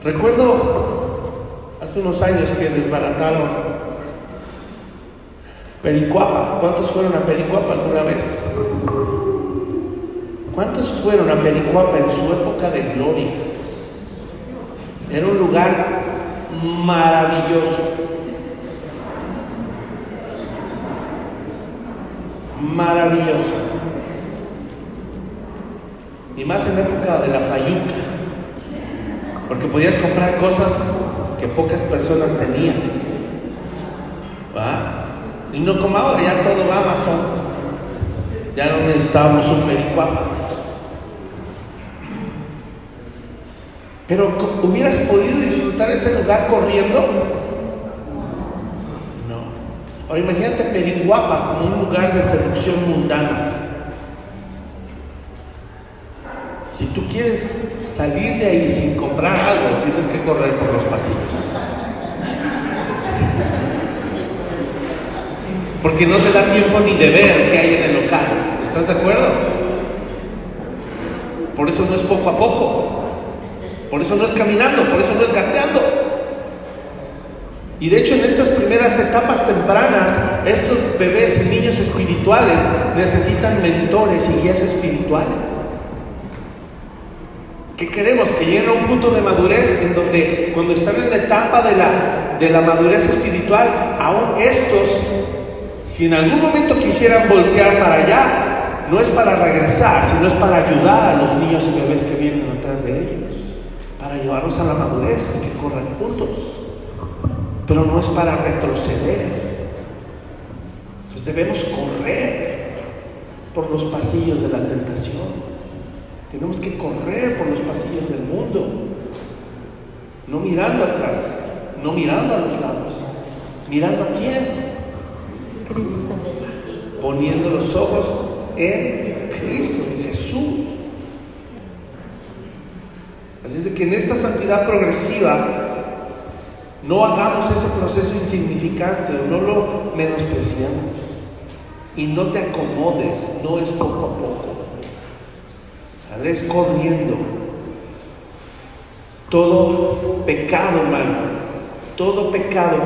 Recuerdo hace unos años que desbarataron Pericuapa. ¿Cuántos fueron a Pericuapa alguna vez? ¿Cuántos fueron a Pericuapa en su época de gloria? Era un lugar maravilloso. Maravilloso. Y más en la época de la fayuca, porque podías comprar cosas que pocas personas tenían. ¿Va? Y no como ahora, ya todo va a Amazon. Ya no necesitábamos un Pericuapa. Pero ¿hubieras podido disfrutar ese lugar corriendo? No. Ahora imagínate Pericuapa como un lugar de seducción mundana. Si tú quieres salir de ahí sin comprar algo, tienes que correr por los pasillos. Porque no te da tiempo ni de ver qué hay en el local. ¿Estás de acuerdo? Por eso no es poco a poco. Por eso no es caminando, por eso no es gateando. Y de hecho en estas primeras etapas tempranas, estos bebés y niños espirituales necesitan mentores y guías espirituales. ¿Qué queremos? Que lleguen a un punto de madurez en donde cuando están en la etapa de la madurez espiritual, aún estos, si en algún momento quisieran voltear para allá, no es para regresar, sino es para ayudar a los niños y bebés que vienen atrás de ellos. Para llevarlos a la madurez, que corran juntos, pero no es para retroceder. Entonces debemos correr por los pasillos de la tentación. Tenemos que correr por los pasillos del mundo, no mirando atrás, no mirando a los lados, mirando a quién, Cristo, poniendo los ojos en Cristo, en Jesús. Así es de que en esta santidad progresiva no hagamos ese proceso insignificante, no lo menospreciamos y no te acomodes, no es poco a poco, es corriendo. Todo pecado, hermano, todo pecado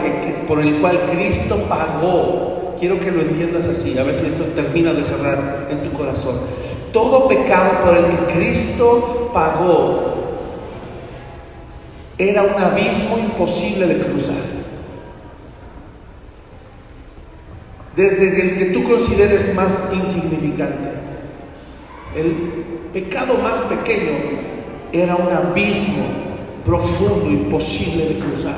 por el cual Cristo pagó, quiero que lo entiendas así, a ver si esto termina de cerrar en tu corazón. Todo pecado por el que Cristo pagó era un abismo imposible de cruzar. Desde el que tú consideres más insignificante, el pecado más pequeño era un abismo profundo, imposible de cruzar.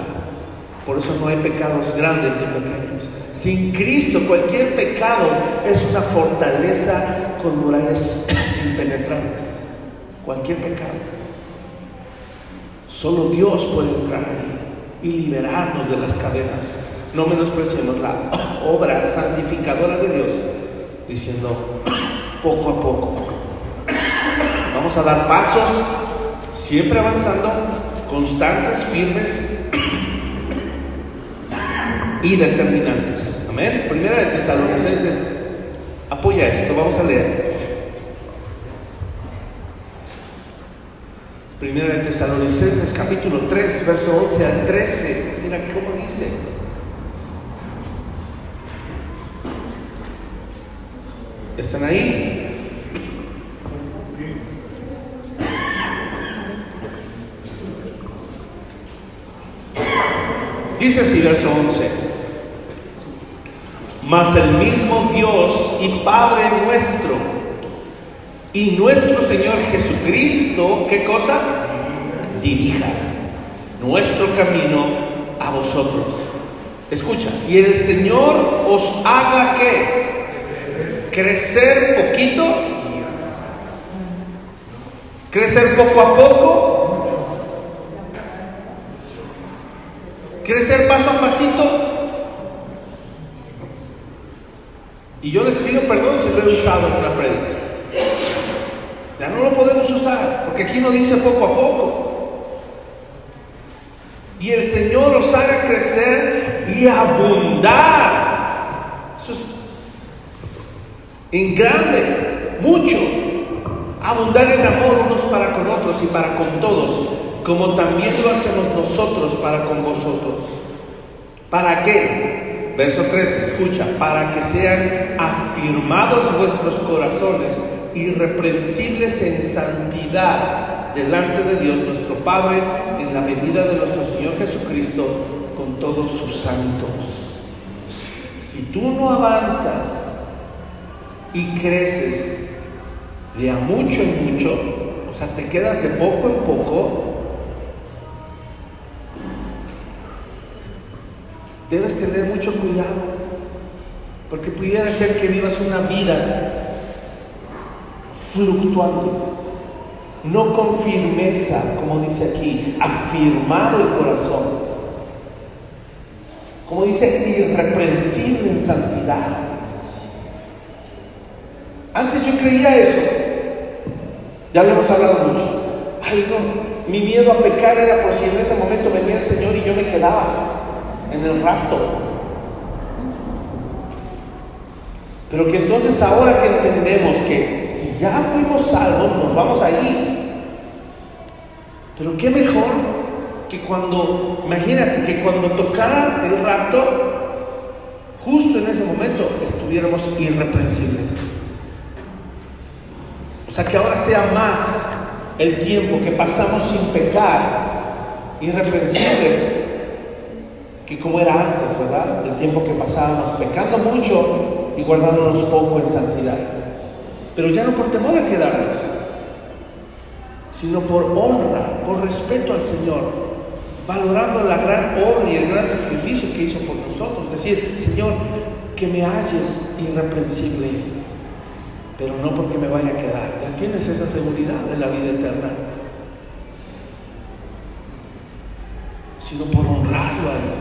Por eso no hay pecados grandes ni pequeños. Sin Cristo, cualquier pecado es una fortaleza con murallas impenetrables. Cualquier pecado. Solo Dios puede entrar ahí y liberarnos de las cadenas. No menospreciemos la obra santificadora de Dios, diciendo poco a poco. Vamos a dar pasos, siempre avanzando, constantes, firmes y determinantes. Amén. Primera de Tesalonicenses apoya esto. Vamos a leer. Primera de Tesalonicenses capítulo 3, verso 11 al 13. Mira cómo dice. ¿Están ahí? Dice así, verso 11: mas el mismo Dios y Padre nuestro y nuestro Señor Jesucristo, ¿qué cosa? Dirija nuestro camino a vosotros. Escucha, y el Señor os haga ¿qué? Crecer poquito, crecer poco a poco, crecer paso a pasito. Y yo les pido perdón si lo he usado en la prédica. Ya no lo podemos usar, porque aquí no dice poco a poco. Y el Señor os haga crecer y abundar. Eso es en grande, mucho. Abundar en amor unos para con otros y para con todos, como también lo hacemos nosotros para con vosotros. ¿Para qué? Verso 13, escucha: para que sean afirmados vuestros corazones, irreprensibles en santidad delante de Dios nuestro Padre, en la venida de nuestro Señor Jesucristo con todos sus santos. Si tú no avanzas y creces de a mucho en mucho, o sea, te quedas de poco en poco, debes tener mucho cuidado, porque pudiera ser que vivas una vida fluctuando, no con firmeza, como dice aquí, afirmado el corazón, como dice, irreprensible en santidad. Antes yo creía eso, ya lo hemos hablado mucho. Ay, no, mi miedo a pecar era por si en ese momento venía el Señor y yo me quedaba en el rapto. Pero que entonces ahora que entendemos que si ya fuimos salvos, nos vamos a ir. Pero qué mejor que cuando, imagínate, que cuando tocara el rapto, justo en ese momento estuviéramos irreprensibles. O sea, que ahora sea más el tiempo que pasamos sin pecar, irreprensibles, que como era antes, ¿verdad? El tiempo que pasábamos pecando mucho y guardándonos poco en santidad. Pero ya no por temor a quedarnos, sino por honra, por respeto al Señor, valorando la gran obra y el gran sacrificio que hizo por nosotros. Decir: Señor, que me halles irreprensible, pero no porque me vaya a quedar. Ya tienes esa seguridad de la vida eterna, sino por honrarlo a Él.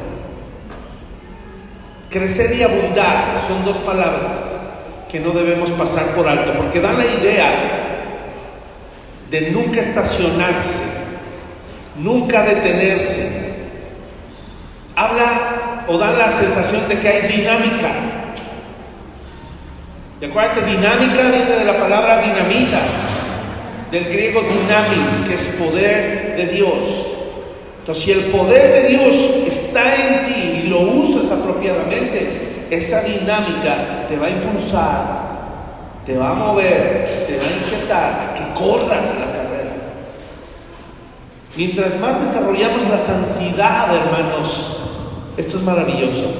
Crecer y abundar son dos palabras que no debemos pasar por alto, porque dan la idea de nunca estacionarse, nunca detenerse. Habla o da la sensación de que hay dinámica. Y acuérdate, dinámica viene de la palabra dinamita, del griego dynamis, que es poder de Dios. Entonces, si el poder de Dios está en ti y lo usas apropiadamente, esa dinámica te va a impulsar, te va a mover, te va a inquietar a que corras la carrera. Mientras más desarrollamos la santidad, hermanos, esto es maravilloso.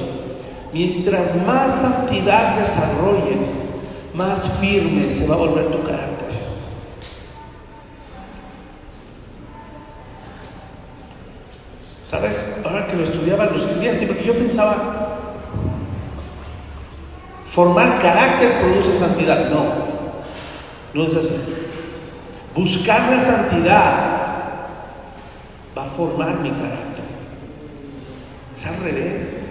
Mientras más santidad desarrolles, más firme se va a volver tu carácter. ¿Sabes? Ahora que lo estudiaba, lo escribía así, porque yo pensaba, formar carácter produce santidad. No, no es así. Buscar la santidad va a formar mi carácter. Es al revés.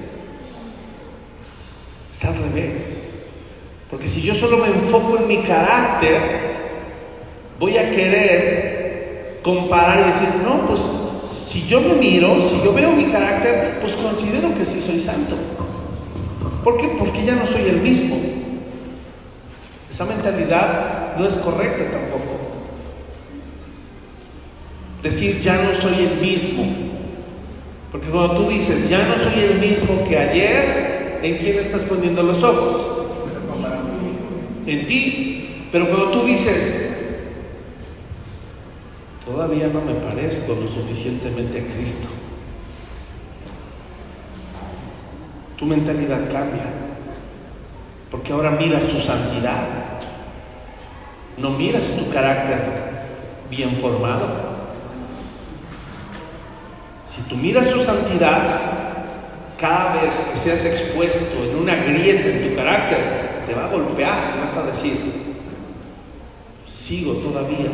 Es al revés. Porque si yo solo me enfoco en mi carácter, voy a querer comparar y decir, no, pues si yo me miro, si yo veo mi carácter, pues considero que sí soy santo. ¿Por qué? Porque ya no soy el mismo. Esa mentalidad no es correcta tampoco. Decir ya no soy el mismo. Porque cuando tú dices ya no soy el mismo que ayer, ¿en quién estás poniendo los ojos? En ti. Pero cuando tú dices todavía no me parezco lo suficientemente a Cristo, tu mentalidad cambia, porque ahora miras su santidad, no miras tu carácter bien formado. Si tú miras su santidad, cada vez que seas expuesto en una grieta en tu carácter, te va a golpear y vas a decir, sigo todavía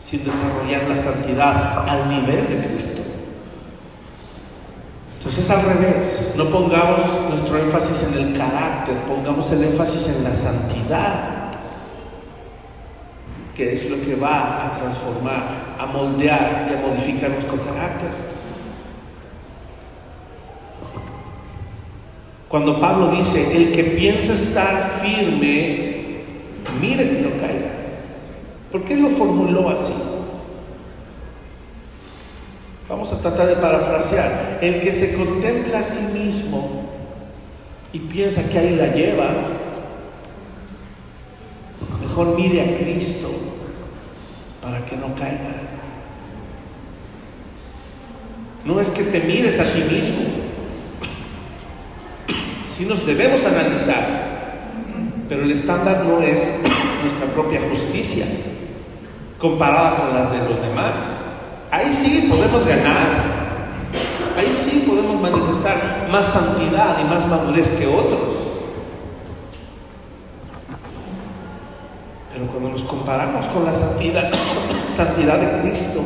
sin desarrollar la santidad al nivel de Cristo. Entonces, al revés, no pongamos nuestro énfasis en el carácter, pongamos el énfasis en la santidad, que es lo que va a transformar, a moldear y a modificar nuestro carácter. Cuando Pablo dice, el que piensa estar firme, mire que no caiga. ¿Por qué lo formuló así? Vamos a tratar de parafrasear. El que se contempla a sí mismo y piensa que ahí la lleva, mejor mire a Cristo para que no caiga. No es que te mires a ti mismo. Sí nos debemos analizar, pero el estándar no es nuestra propia justicia comparada con las de los demás. Ahí sí podemos ganar, ahí sí podemos manifestar más santidad y más madurez que otros. Pero cuando nos comparamos con la santidad de Cristo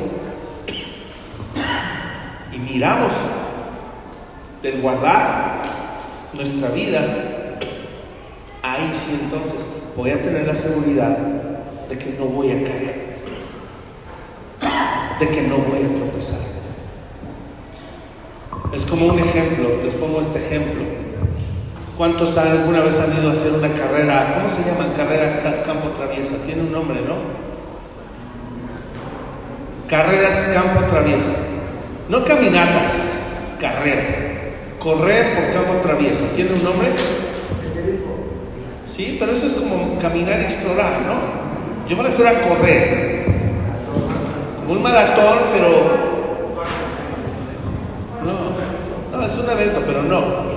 y miramos del guardar nuestra vida, ahí sí entonces voy a tener la seguridad de que no voy a caer, de que no voy a tropezar. Es como un ejemplo, les pongo este ejemplo. ¿Cuántos alguna vez han ido a hacer una carrera? ¿Cómo se llama? Carrera campo traviesa. Tiene un nombre, ¿no? Carreras campo traviesa. No caminatas, carreras. Correr por campo traviesa. ¿Tiene un nombre? Sí, pero eso es como caminar y explorar, ¿no? Yo me refiero a correr. Como un maratón, pero... No, es un evento, pero no.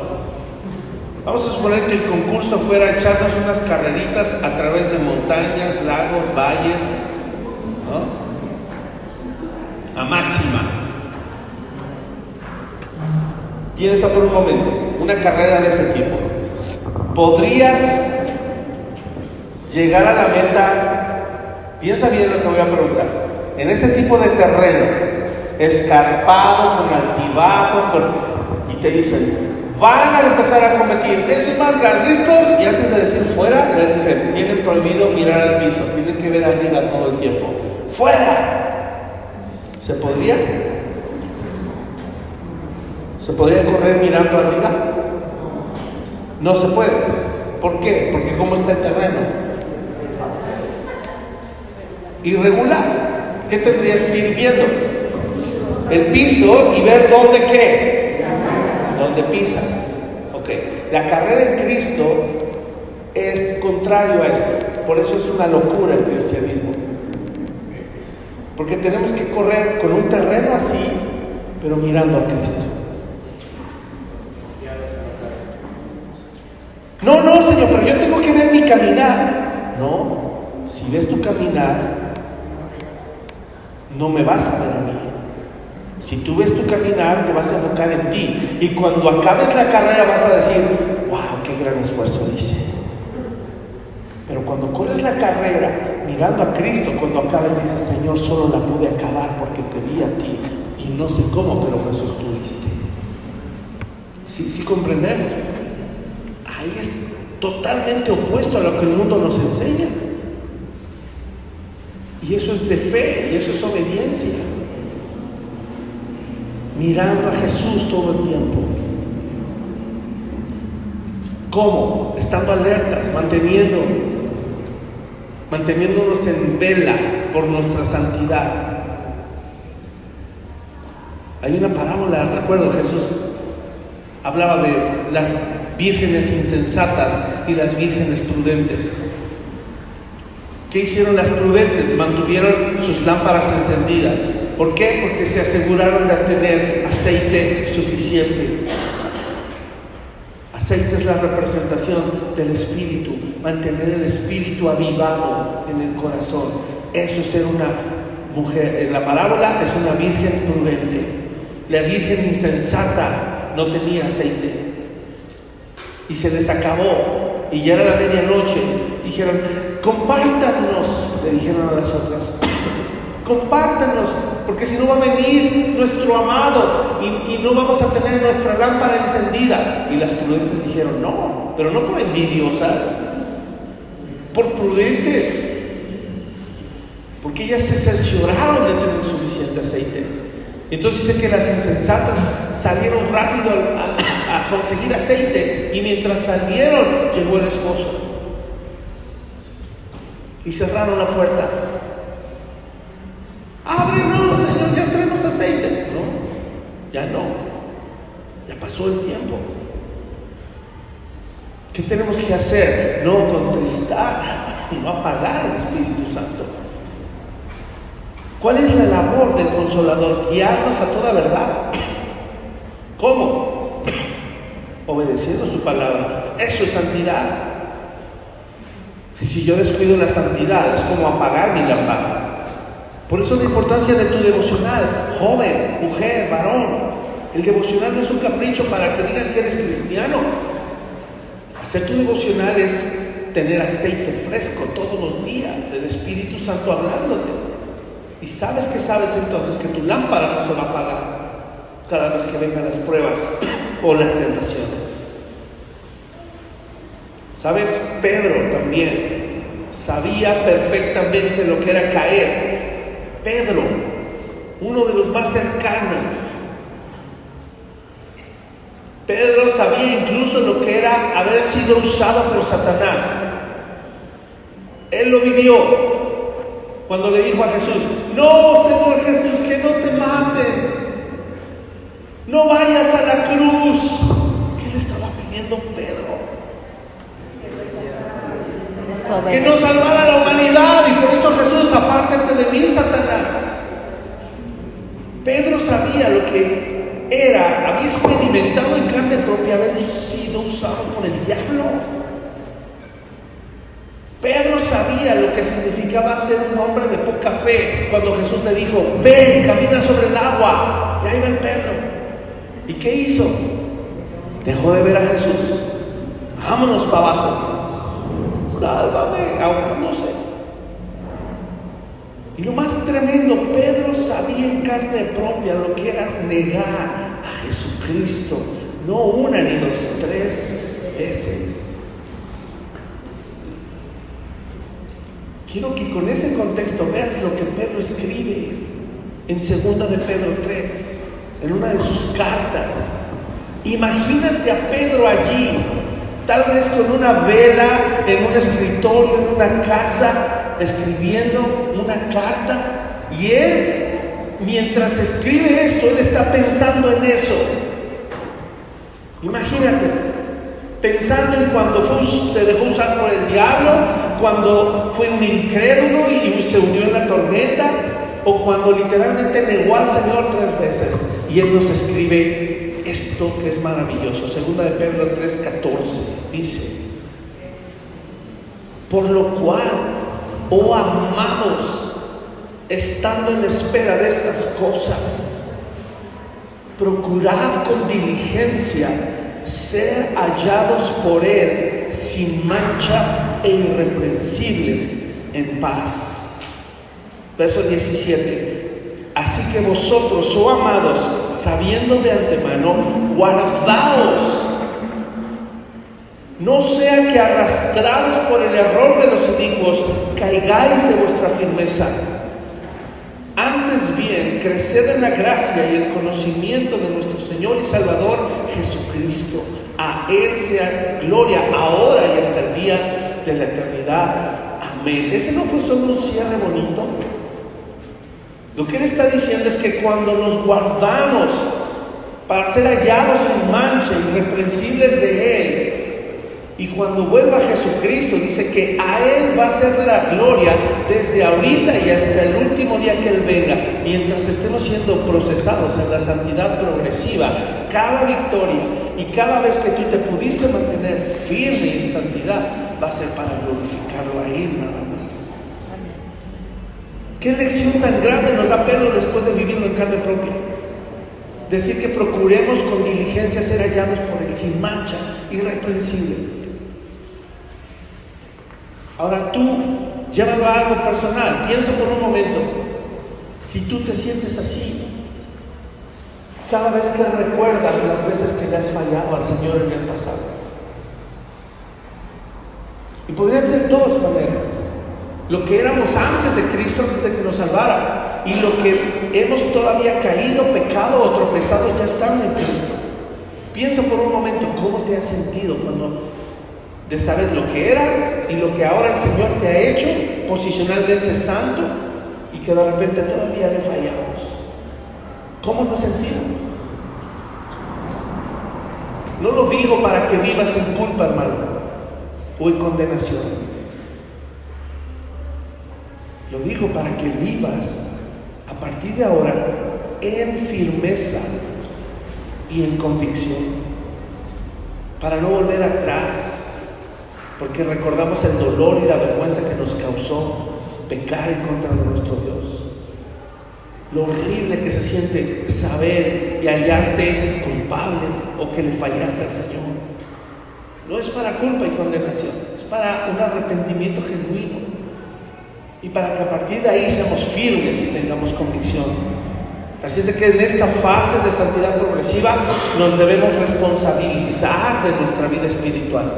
Vamos a suponer que el concurso fuera echarnos unas carreritas a través de montañas, lagos, valles, ¿no? A máxima. Piensa por un momento, una carrera de ese tipo. ¿Podrías llegar a la meta? Piensa bien lo que voy a preguntar. En ese tipo de terreno, escarpado, con altibajos, y te dicen, van a empezar a competir, esos marcas, ¿listos? Y antes de decir fuera, les dicen, tienen prohibido mirar al piso, tienen que ver arriba todo el tiempo. ¡Fuera! ¿Se podría? ¿Se podría correr mirando arriba? No se puede. ¿Por qué? Porque ¿cómo está el terreno? Irregular. ¿Qué tendrías que ir viendo? el piso y ver dónde qué, dónde pisas. Ok, la carrera en Cristo es contrario a esto. Por eso es una locura el cristianismo. Porque tenemos que correr con un terreno así, pero mirando a Cristo. No, no, Señor, pero yo tengo que ver mi caminar. No, si ves tu caminar, no me vas a ver a mí. Si tú ves tu caminar, te vas a enfocar en ti. Y cuando acabes la carrera vas a decir, wow, qué gran esfuerzo hice. Pero cuando corres la carrera mirando a Cristo, cuando acabes dices, Señor, solo la pude acabar porque te vi a ti. Y no sé cómo, pero me sostuviste. Sí comprendemos. Ahí es totalmente opuesto a lo que el mundo nos enseña. Y eso es de fe, y eso es obediencia. Mirando a Jesús todo el tiempo. ¿Cómo? Estando alertas, manteniéndonos en vela por nuestra santidad. Hay una parábola, recuerdo, Jesús hablaba de las vírgenes insensatas y las vírgenes prudentes. ¿Qué hicieron las prudentes? Mantuvieron sus lámparas encendidas. ¿Por qué? Porque se aseguraron de tener aceite suficiente. Aceite es la representación del Espíritu, mantener el Espíritu avivado en el corazón. Eso es ser una mujer. En la parábola es una virgen prudente. La virgen insensata no tenía aceite y se les acabó y ya era la medianoche. Dijeron, compártanos, le dijeron a las otras, compártanos, porque si no va a venir nuestro amado y no vamos a tener nuestra lámpara encendida. Y las prudentes dijeron, no, pero no por envidiosas, por prudentes, porque ellas se cercioraron de tener suficiente aceite. Entonces dice que las insensatas salieron rápido a conseguir aceite, y mientras salieron llegó el esposo y cerraron la puerta. Ábrenos, Señor, ya traemos aceite. No, ya no, ya pasó el tiempo. ¿Qué tenemos que hacer? No contristar, no apagar el Espíritu Santo. ¿Cuál es la labor del Consolador? Guiarnos a toda verdad. ¿Cómo? Obedeciendo su palabra. Eso es santidad. Y si yo descuido la santidad, es como apagar mi lámpara. Por eso la importancia de tu devocional, joven, mujer, varón. El devocional no es un capricho para que digan que eres cristiano. Hacer tu devocional es tener aceite fresco todos los días del Espíritu Santo hablándote. Y sabes entonces que tu lámpara no se va a apagar cada vez que vengan las pruebas o las tentaciones. ¿Sabes? Pedro también sabía perfectamente lo que era caer. Pedro, uno de los más cercanos. Pedro sabía incluso lo que era haber sido usado por Satanás. Él lo vivió cuando le dijo a Jesús, no, Señor Jesús, que no te maten, no vayas a la cruz. ¿Qué le estaba pidiendo Pedro? Que no salvara a la humanidad. Y por eso Jesús, apártate de mí, Satanás. Pedro sabía lo que era, había experimentado en carne propia haber sido usado por el diablo. Pedro sabía lo que significaba ser un hombre de poca fe cuando Jesús le dijo, ven, camina sobre el agua. Y ahí ven Pedro. ¿Y qué hizo? Dejó de ver a Jesús. Vámonos para abajo. Sálvame, ahogándose. Y lo más tremendo, Pedro sabía en carne propia lo que era negar a Jesucristo. No una ni dos, 3 veces. Quiero que con ese contexto veas lo que Pedro escribe en 2 de Pedro 3, en una de sus cartas. Imagínate a Pedro allí, tal vez con una vela, en un escritorio, en una casa, escribiendo una carta, y él
mientras escribe esto, él está pensando en eso. Imagínate, pensando en cuando se dejó usar por el diablo, cuando fue un incrédulo y se hundió en la tormenta, o cuando literalmente negó al Señor 3 veces. Y él nos escribe esto que es maravilloso. Segunda de Pedro 3:14 dice: por lo cual, oh amados, estando en espera de estas cosas, procurad con diligencia ser hallados por Él sin mancha e irreprensibles en paz. Verso 17: así que vosotros, oh amados, sabiendo de antemano, guardaos, no sea que arrastrados por el error de los inicuos caigáis de vuestra firmeza. Antes bien, creced en la gracia y el conocimiento de nuestro Señor y Salvador Jesucristo. A Él sea gloria ahora y hasta el día de la eternidad. Amén. ¿Ese no fue solo un cierre bonito? Lo que Él está diciendo es que cuando nos guardamos para ser hallados sin mancha, irreprensibles de Él, y cuando vuelva Jesucristo, dice que a Él va a ser la gloria desde ahorita y hasta el último día que Él venga. Mientras estemos siendo procesados en la santidad progresiva, cada victoria y cada vez que tú te pudiste mantener firme en santidad, va a ser para glorificarlo a Él nada más. ¿Qué lección tan grande nos da Pedro después de vivirlo en carne propia? Decir que procuremos con diligencia ser hallados por Él sin mancha, irreprensibles. Ahora tú, llévalo a algo personal. Piensa por un momento, si tú te sientes así, cada vez que recuerdas las veces que le has fallado al Señor en el pasado. Y podrían ser dos maneras: lo que éramos antes de Cristo, antes de que nos salvara, y lo que hemos todavía caído, pecado o tropezado ya estando en Cristo. Piensa por un momento cómo te has sentido cuando de saber lo que eras y lo que ahora el Señor te ha hecho posicionalmente santo, y que de repente todavía le fallamos. ¿Cómo nos sentimos? No lo digo para que vivas en culpa, hermano, o en condenación. Lo digo para que vivas a partir de ahora en firmeza y en convicción, para no volver atrás, porque recordamos el dolor y la vergüenza que nos causó pecar en contra de nuestro Dios. Lo horrible que se siente saber y hallarte culpable o que le fallaste al Señor. No es para culpa y condenación, es para un arrepentimiento genuino, y para que a partir de ahí seamos firmes y tengamos convicción. Así es de que en esta fase de santidad progresiva nos debemos responsabilizar de nuestra vida espiritual.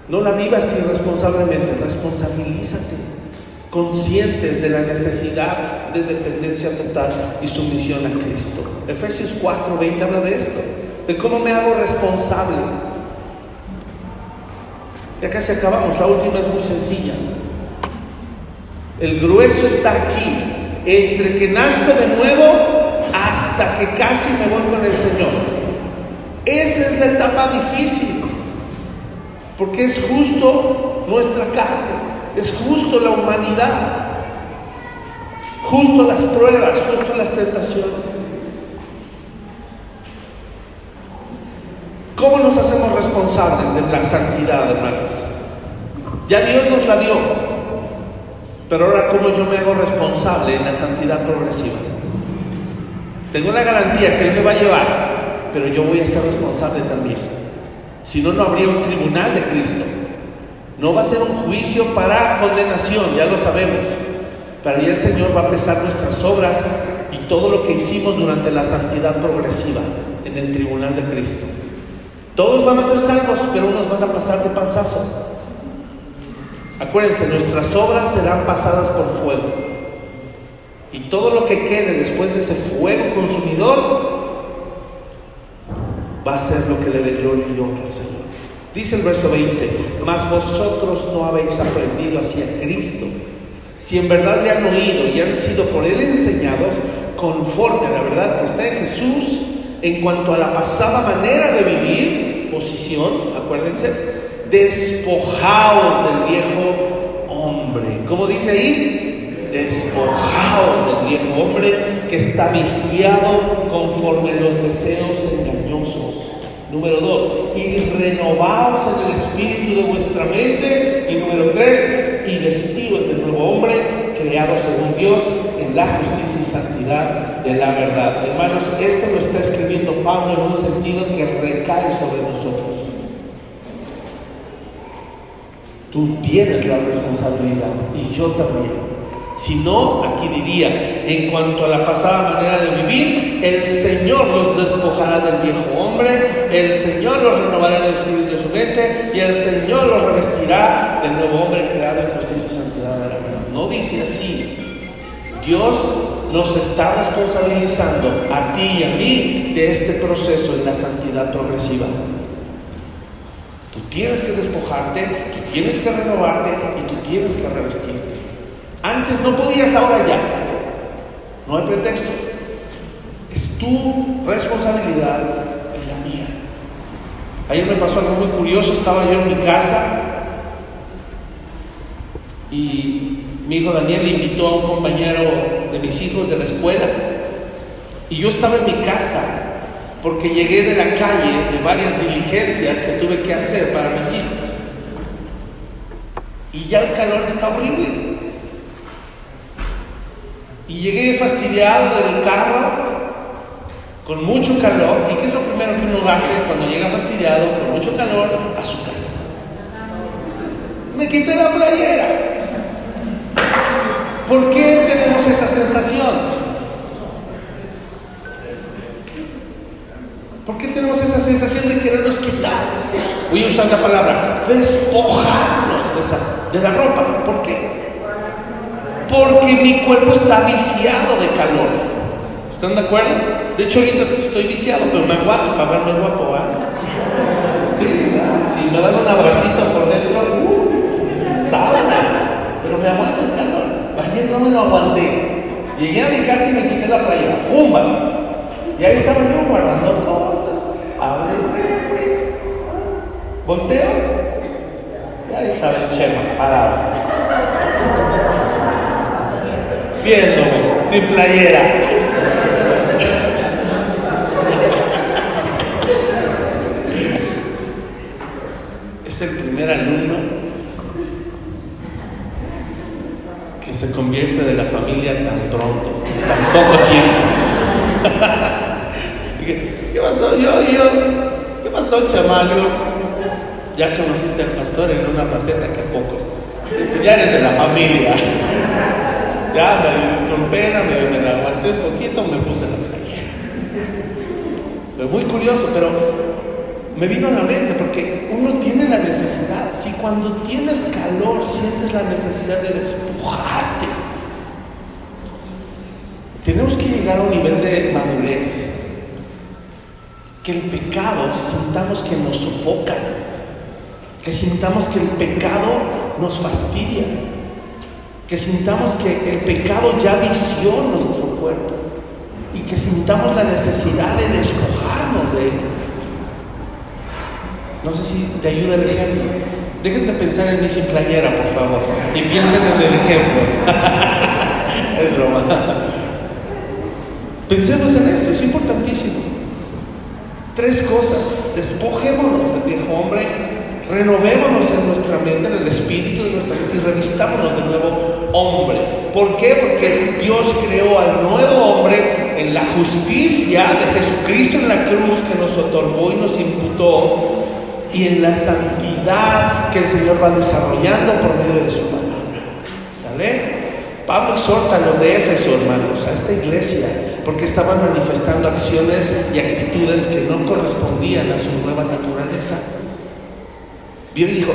No la vivas irresponsablemente, responsabilízate, conscientes de la necesidad de dependencia total y sumisión a Cristo. Efesios 4:20 habla de esto, de cómo me hago responsable. Ya casi acabamos, la última es muy sencilla. El grueso está aquí, entre que nazco de nuevo hasta que casi me voy con el Señor. Esa es la etapa difícil, porque es justo nuestra carne, es justo la humanidad, justo las pruebas, justo las tentaciones. ¿Cómo nos hacemos responsables de la santidad, hermanos? Ya Dios nos la dio, pero ahora ¿cómo yo me hago responsable en la santidad progresiva? Tengo la garantía que Él me va a llevar, pero yo voy a ser responsable también. Si no, no habría un tribunal de Cristo. No va a ser un juicio para condenación, ya lo sabemos. Pero ahí el Señor va a pesar nuestras obras y todo lo que hicimos durante la santidad progresiva en el tribunal de Cristo. Todos van a ser salvos, pero unos van a pasar de panzazo. Acuérdense, nuestras obras serán pasadas por fuego. Y todo lo que quede después de ese fuego consumidor va a ser lo que le dé gloria y honra al Señor. Dice el verso 20: mas vosotros no habéis aprendido hacia Cristo, si en verdad le han oído y han sido por él enseñados conforme a la verdad que está en Jesús, en cuanto a la pasada manera de vivir, posición, acuérdense, despojaos del viejo hombre. ¿Cómo dice ahí? Despojaos del viejo hombre que está viciado conforme a los deseos engañosos. Número 2, y renovaos en el espíritu de vuestra mente. Y número 3, y vestidos del nuevo hombre, creado según Dios en la justicia y santidad de la verdad. Hermanos, esto lo está escribiendo Pablo en un sentido que recae sobre nosotros. Tú tienes la responsabilidad y yo también. Si no, aquí diría, en cuanto a la pasada manera de vivir, el Señor los despojará del viejo hombre, el Señor los renovará en el espíritu de su mente y el Señor los revestirá del nuevo hombre creado en justicia y santidad de la verdad. No dice así. Dios nos está responsabilizando a ti y a mí de este proceso en la santidad progresiva. Tú tienes que despojarte, tú tienes que renovarte y tú tienes que revestirte. Antes no podías, ahora ya. No hay pretexto. Es tu responsabilidad y la mía. Ayer me pasó algo muy curioso. Estaba yo en mi casa y mi hijo Daniel invitó a un compañero de mis hijos de la escuela. Y yo estaba en mi casa porque llegué de la calle de varias diligencias que tuve que hacer para mis hijos. Y ya el calor está horrible. Y llegué fastidiado del carro, con mucho calor. ¿Y qué es lo primero que uno hace cuando llega fastidiado, con mucho calor, a su casa? Me quité la playera. ¿Por qué tenemos esa sensación? ¿Por qué tenemos esa sensación de querernos quitar? Voy a usar la palabra, despojarnos de la ropa. ¿Por qué? Porque mi cuerpo está viciado de calor. ¿Están de acuerdo? De hecho, ahorita estoy viciado, pero me aguanto para verme guapo, ¿verdad? Sí, ¿verdad? Si me dan un abracito por dentro, sauna. Pero me aguanto el calor. Ayer no me lo aguanté. Llegué a mi casa y me quité la playera. ¡Fumba! Y ahí estaba yo guardando cosas. Abre el refri. Volteo. Y ahí estaba el Chema parado. Viéndome, sin playera. Es el primer alumno que se convierte de la familia tan pronto, en tan poco tiempo. ¿Qué pasó? ¿Qué pasó, chamalio? Ya conociste al pastor en una faceta que pocos. Ya eres de la familia. Ya con pena me la aguanté un poquito, me puse la playera. Pero muy curioso, pero me vino a la mente porque uno tiene la necesidad. Si cuando tienes calor sientes la necesidad de despojarte, tenemos que llegar a un nivel de madurez que el pecado sintamos que nos sofoca, que sintamos que el pecado nos fastidia, que sintamos que el pecado ya vició nuestro cuerpo y que sintamos la necesidad de despojarnos de él. No sé si te ayuda el ejemplo. Dejen de pensar en mí sin playera, por favor, y piensen en el ejemplo. Es broma. Pensemos en esto, es importantísimo. 3 cosas: despojémonos del viejo hombre, renovémonos en nuestra mente, en el espíritu de nuestra mente, y revistámonos del nuevo hombre. ¿Por qué? Porque Dios creó al nuevo hombre en la justicia de Jesucristo en la cruz, que nos otorgó y nos imputó, y en la santidad que el Señor va desarrollando por medio de su palabra. ¿Vale? Pablo exhorta a los de Éfeso, hermanos, a esta iglesia, porque estaban manifestando acciones y actitudes que no correspondían a su nueva naturaleza. Vio y dijo: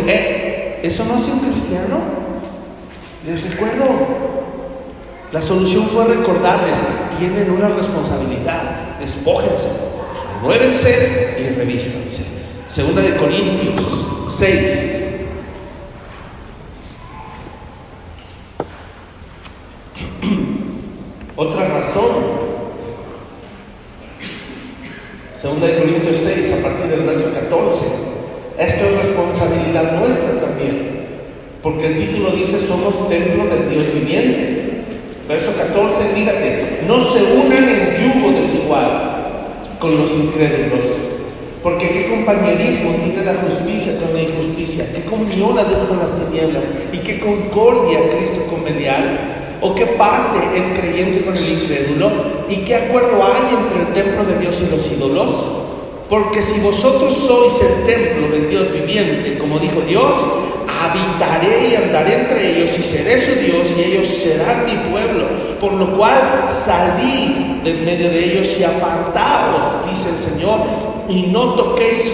¿eso no hace un cristiano? Les recuerdo, la solución fue recordarles: tienen una responsabilidad, despójense, renuévense y revístanse. 2 de Corintios 6. responsabilidad nuestra también, porque el título dice somos templo del Dios viviente. Verso 14, fíjate, no se unan en yugo desigual con los incrédulos, porque qué compañerismo tiene la justicia con la injusticia, qué comunión la luz con las tinieblas, y qué concordia Cristo con Belial, o qué parte el creyente con el incrédulo, y qué acuerdo hay entre el templo de Dios y los ídolos. Porque si vosotros sois el templo del Dios viviente, como dijo Dios, habitaré y andaré entre ellos y seré su Dios y ellos serán mi pueblo. Por lo cual salid de en medio de ellos y apartaos, dice el Señor, y no toquéis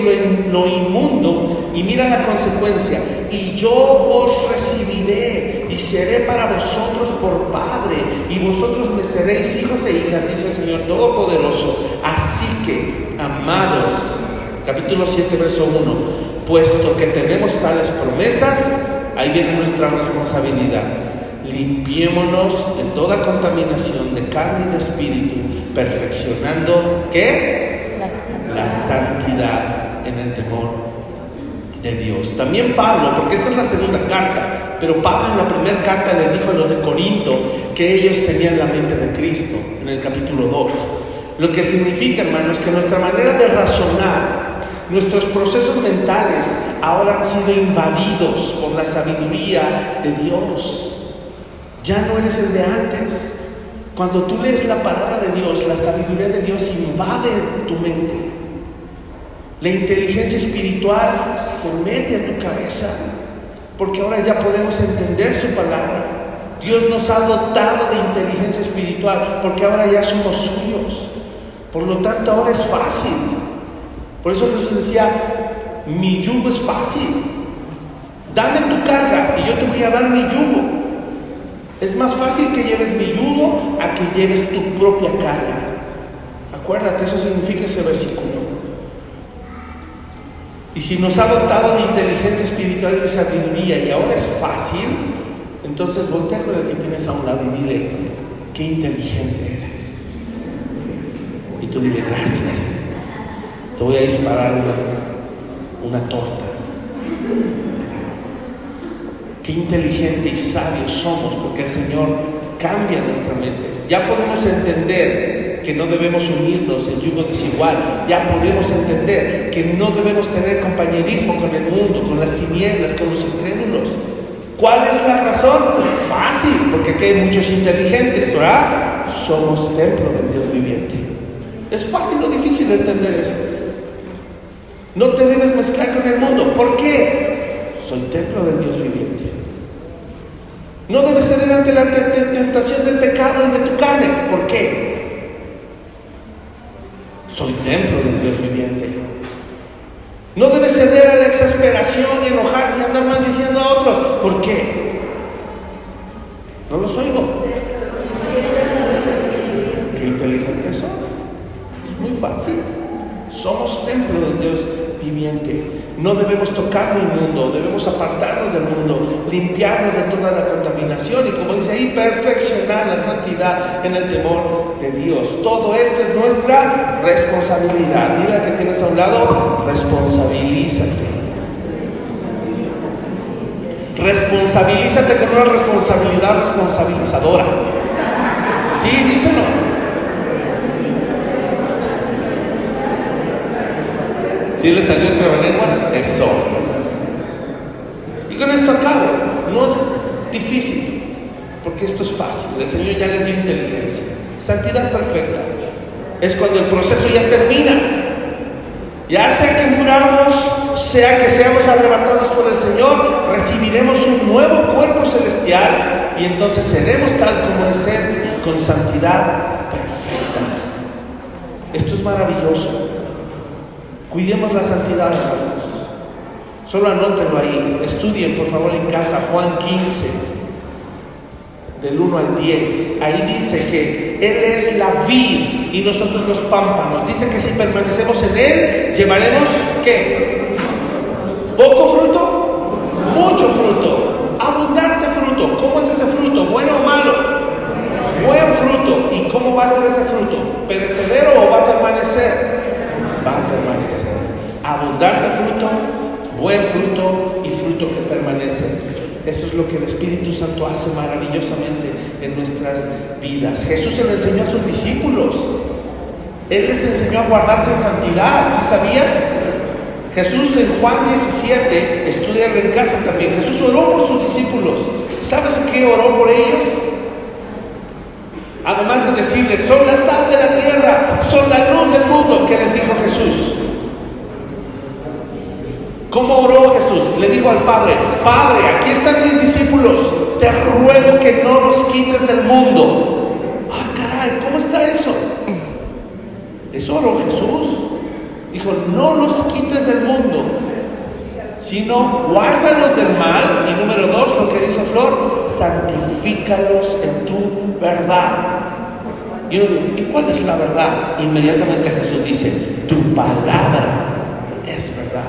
lo inmundo. Y mira la consecuencia: y yo os recibiré y seré para vosotros por Padre, y vosotros me seréis hijos e hijas, dice el Señor Todopoderoso. Así que, amados, capítulo 7, verso 1, puesto que tenemos tales promesas, ahí viene nuestra responsabilidad. Limpiémonos de toda contaminación de carne y de espíritu, perfeccionando, ¿qué? La santidad en el temor de Dios. También Pablo, porque esta es la segunda carta, pero Pablo en la primera carta les dijo a los de Corinto que ellos tenían la mente de Cristo, en el capítulo 2. Lo que significa, hermanos, que nuestra manera de razonar, nuestros procesos mentales ahora han sido invadidos por la sabiduría de Dios. Ya no eres el de antes. Cuando tú lees la palabra de Dios, la sabiduría de Dios invade tu mente. La inteligencia espiritual se mete a tu cabeza, porque ahora ya podemos entender su palabra. Dios nos ha dotado de inteligencia espiritual, porque ahora ya somos suyos. Por lo tanto, ahora es fácil. Por eso Jesús decía: mi yugo es fácil. Dame tu carga y yo te voy a dar mi yugo. Es más fácil que lleves mi yugo a que lleves tu propia carga. Acuérdate, eso significa ese versículo. Y si nos ha dotado de inteligencia espiritual y de sabiduría y ahora es fácil, entonces voltea con el que tienes a un lado y dile: qué inteligente eres. Y tú dile: gracias, te voy a disparar una torta. Qué inteligente y sabio somos, porque el Señor cambia nuestra mente. Ya podemos entender que no debemos unirnos en yugo desigual. Ya podemos entender que no debemos tener compañerismo con el mundo, con las tinieblas, con los incrédulos. ¿Cuál es la razón? Fácil, porque aquí hay muchos inteligentes, ¿verdad? Somos templo del Dios viviente. ¿Es fácil o difícil entender eso? No te debes mezclar con el mundo. ¿Por qué? Soy templo del Dios viviente. No debes ceder ante la tentación del pecado y de tu carne. ¿Por qué? Soy templo del Dios viviente. No debes ceder a la exasperación y enojar y andar maldiciendo a otros. ¿Por qué? No los oigo. Qué inteligentes son. Es muy fácil. Somos templo del Dios viviente. No debemos tocar el mundo, debemos apartarnos del mundo, limpiarnos de toda la contaminación y, como dice ahí, perfeccionar la santidad en el temor de Dios. Todo esto es nuestra responsabilidad. Dile al que tienes a un lado: responsabilízate. Responsabilízate con una responsabilidad responsabilizadora. Sí, díselo. ¿Sí le salió entre lenguas? Eso. Y con esto acabo. No es difícil, porque esto es fácil. El Señor ya les dio inteligencia. Santidad perfecta es cuando el proceso ya termina. Ya sea que muramos, sea que seamos arrebatados por el Señor, recibiremos un nuevo cuerpo celestial y entonces seremos tal como es Él, con santidad perfecta. Esto es maravilloso. Cuidemos la santidad, hermanos. Solo anótenlo ahí. Estudien, por favor, en casa Juan 15, del 1 al 10. Ahí dice que Él es la vid y nosotros los pámpanos. Dice que si permanecemos en Él, llevaremos, ¿qué? ¿Poco fruto? Mucho fruto. Abundante fruto. ¿Cómo es ese fruto? ¿Bueno o malo? Buen fruto. ¿Y cómo va a ser ese fruto? ¿Perecedero o va a permanecer? Va a permanecer. Abundante fruto, buen fruto y fruto que permanece. Eso es lo que el Espíritu Santo hace maravillosamente en nuestras vidas. Jesús se lo enseñó a sus discípulos. Él les enseñó a guardarse en santidad. ¿Sí sabías? Jesús en Juan 17, estudiarlo en casa también. Jesús oró por sus discípulos. ¿Sabes qué oró por ellos? Además de decirles, son la sal de la tierra, son la luz del mundo. ¿Qué les dijo Jesús? ¿Cómo oró Jesús? Le dijo al Padre, Padre, aquí están mis discípulos, te ruego que no los quites del mundo. Ah, caray, ¿cómo está eso? Eso oró Jesús. Dijo, no los quites del mundo, sino guárdalos del mal. Y número 2, lo que dice Flor, santifícalos en tu verdad. Y uno dice, ¿y cuál es la verdad? Inmediatamente Jesús dice, tu palabra es verdad.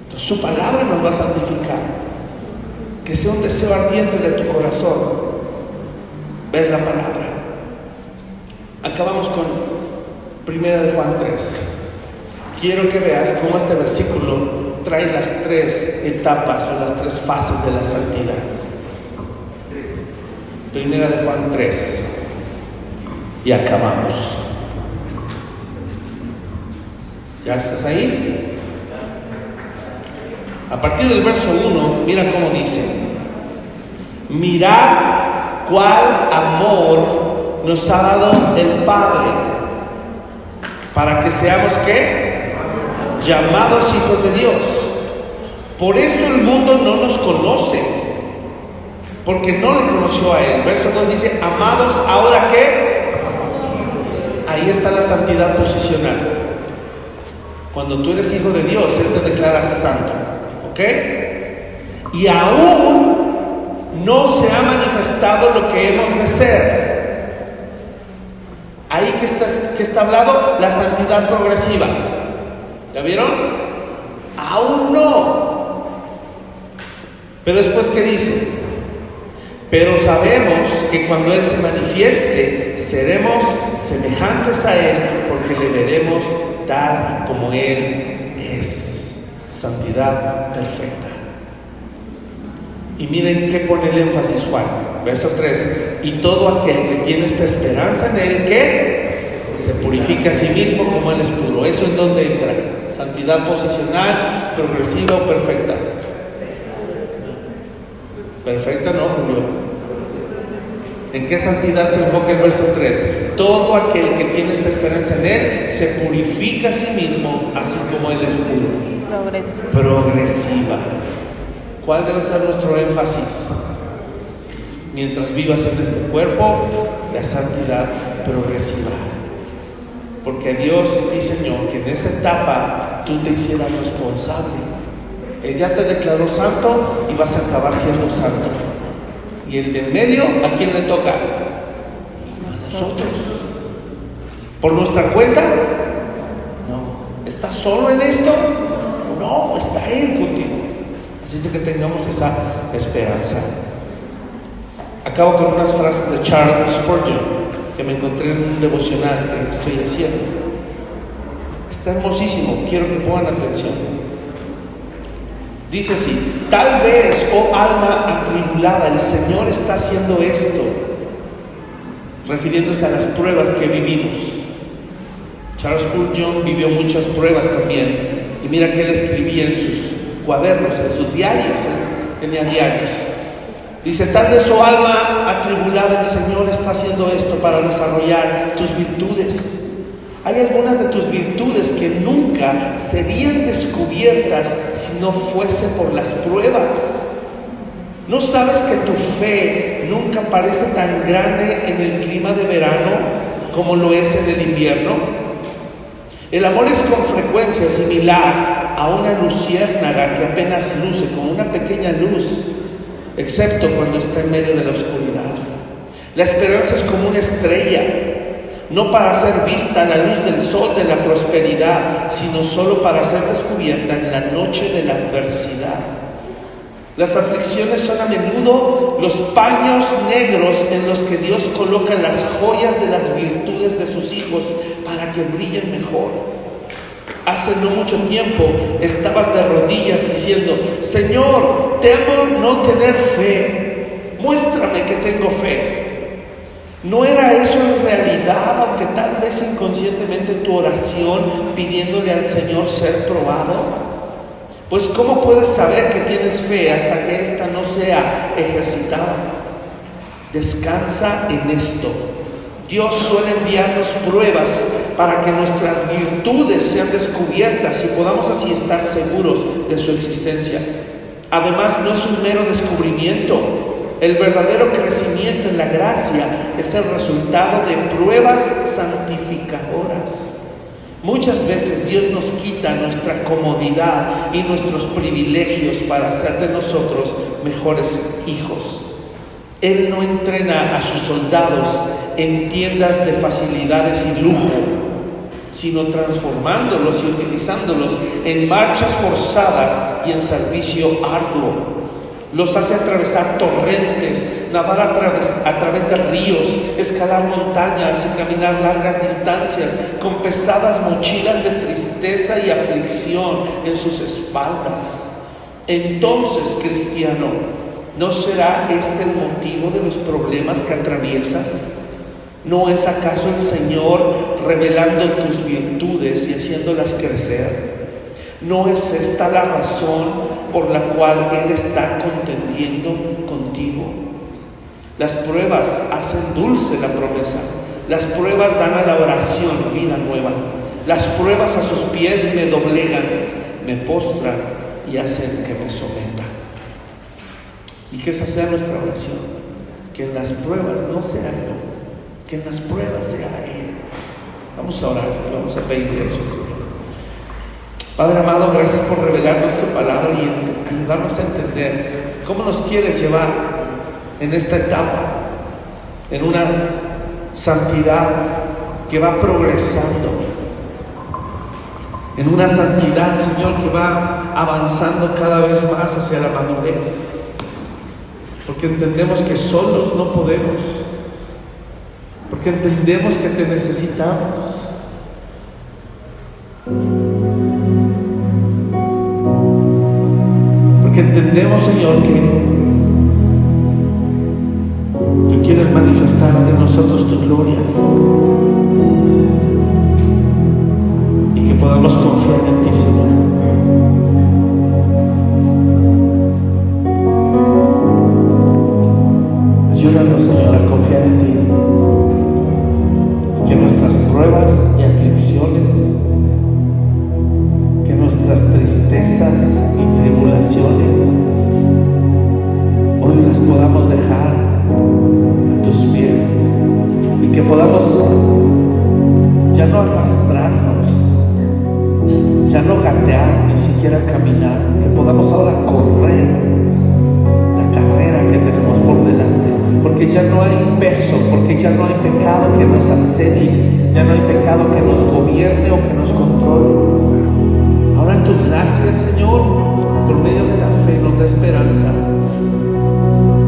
Entonces, su palabra nos va a santificar. Que sea un deseo ardiente de tu corazón ver la palabra. Acabamos con 1 de Juan 3. Quiero que veas cómo este versículo trae las 3 etapas o las 3 fases de la santidad. 1 de Juan 3. Y acabamos. ¿Ya estás ahí? A partir del verso 1, mira cómo dice: mirad cuál amor nos ha dado el Padre, para que seamos, ¿qué? Llamados hijos de Dios. Por esto el mundo no nos conoce, porque no le conoció a Él. Verso 2 dice, amados, ¿ahora qué? Ahí está la santidad posicional. Cuando tú eres hijo de Dios, Él te declara santo, ¿ok? Y aún no se ha manifestado lo que hemos de ser. Ahí que está hablado la santidad progresiva. ¿Ya vieron? Aún no. Pero después, ¿qué dice? Pero sabemos que cuando Él se manifieste, seremos semejantes a Él, porque le veremos tal como Él es. Santidad perfecta. Y miren qué pone el énfasis Juan. Verso 3. Y todo aquel que tiene esta esperanza en Él, ¿qué? Se purifica a sí mismo como Él es puro. ¿Eso en dónde entra? Santidad posicional, progresiva o perfecta. Perfecta no, Julio. ¿En qué santidad se enfoca el verso 3? Todo aquel que tiene esta esperanza en Él se purifica a sí mismo, así como Él es puro. Progresiva. ¿Cuál debe ser nuestro énfasis? Mientras vivas en este cuerpo, la santidad progresiva. Porque Dios diseñó que en esa etapa tú te hicieras responsable. Él ya te declaró santo y vas a acabar siendo santo. Y el de en medio, ¿a quién le toca? A nosotros. ¿Por nuestra cuenta? No. ¿Estás solo en esto? No, está Él contigo. Así es de que tengamos esa esperanza. Acabo con unas frases de Charles Spurgeon que me encontré en un devocional que estoy haciendo. Está hermosísimo, quiero que pongan atención. Dice así: tal vez, oh alma atribulada, el Señor está haciendo esto, refiriéndose a las pruebas que vivimos. Charles Spurgeon vivió muchas pruebas también, y mira que él escribía en sus cuadernos, en sus diarios, tenía diarios. Dice: tal vez, oh alma atribulada, el Señor está haciendo esto para desarrollar tus virtudes. Hay algunas de tus virtudes que nunca serían descubiertas si no fuese por las pruebas. ¿No sabes que tu fe nunca parece tan grande en el clima de verano como lo es en el invierno? El amor es con frecuencia similar a una luciérnaga que apenas luce como una pequeña luz, excepto cuando está en medio de la oscuridad. La esperanza es como una estrella, no para ser vista a la luz del sol de la prosperidad, sino solo para ser descubierta en la noche de la adversidad. Las aflicciones son a menudo los paños negros en los que Dios coloca las joyas de las virtudes de sus hijos para que brillen mejor. Hace no mucho tiempo estabas de rodillas diciendo: Señor, temo no tener fe, muéstrame que tengo fe. ¿No era eso en realidad, aunque tal vez inconscientemente, tu oración pidiéndole al Señor ser probado? Pues ¿cómo puedes saber que tienes fe hasta que ésta no sea ejercitada? Descansa en esto. Dios suele enviarnos pruebas para que nuestras virtudes sean descubiertas y podamos así estar seguros de su existencia. Además, no es un mero descubrimiento. El verdadero crecimiento en la gracia es el resultado de pruebas santificadoras. Muchas veces Dios nos quita nuestra comodidad y nuestros privilegios para hacer de nosotros mejores hijos. Él no entrena a sus soldados en tiendas de facilidades y lujo, sino transformándolos y utilizándolos en marchas forzadas y en servicio arduo. Los hace atravesar torrentes, nadar a través de ríos, escalar montañas y caminar largas distancias con pesadas mochilas de tristeza y aflicción en sus espaldas. Entonces, cristiano, ¿no será este el motivo de los problemas que atraviesas? ¿No es acaso el Señor revelando tus virtudes y haciéndolas crecer? ¿No es esta la razón por la cual Él está contendiendo contigo? Las pruebas hacen dulce la promesa. Las pruebas dan a la oración vida nueva. Las pruebas a sus pies me doblegan, me postran y hacen que me someta. Y que esa sea nuestra oración, que en las pruebas no sea yo, que en las pruebas sea Él. Vamos a orar y vamos a pedirle eso, Señor. Padre amado, gracias por revelarnos tu palabra y ayudarnos a entender cómo nos quieres llevar en esta etapa, en una santidad que va progresando, en una santidad, Señor, que va avanzando cada vez más hacia la madurez, porque entendemos que solos no podemos, porque entendemos que te necesitamos. Porque entendemos, Señor, que tú quieres manifestar en nosotros tu gloria y que podamos confiar en ti, Señor. Ayúdanos, Señor, a confiar en ti y que nuestras pruebas y aflicciones, que nuestras tristezas y tribulaciones hoy las podamos dejar a tus pies y que podamos ya no arrastrarnos, ya no gatear, ni siquiera caminar, que podamos ahora correr la carrera que tenemos por delante, porque ya no hay peso, porque ya no hay pecado que nos asedie, ya no hay pecado que nos gobierne o que nos controle. Ahora tu gracia, Señor, por medio de la fe nos da esperanza,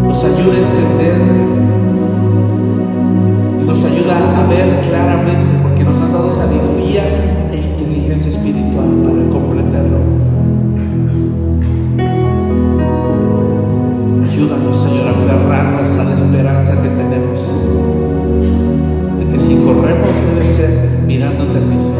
nos ayuda a entender y nos ayuda a ver claramente, porque nos has dado sabiduría e inteligencia espiritual para comprenderlo. Ayúdanos, Señor, a aferrarnos a la esperanza que tenemos, de que si corremos debe ser mirándote a ti, Señor.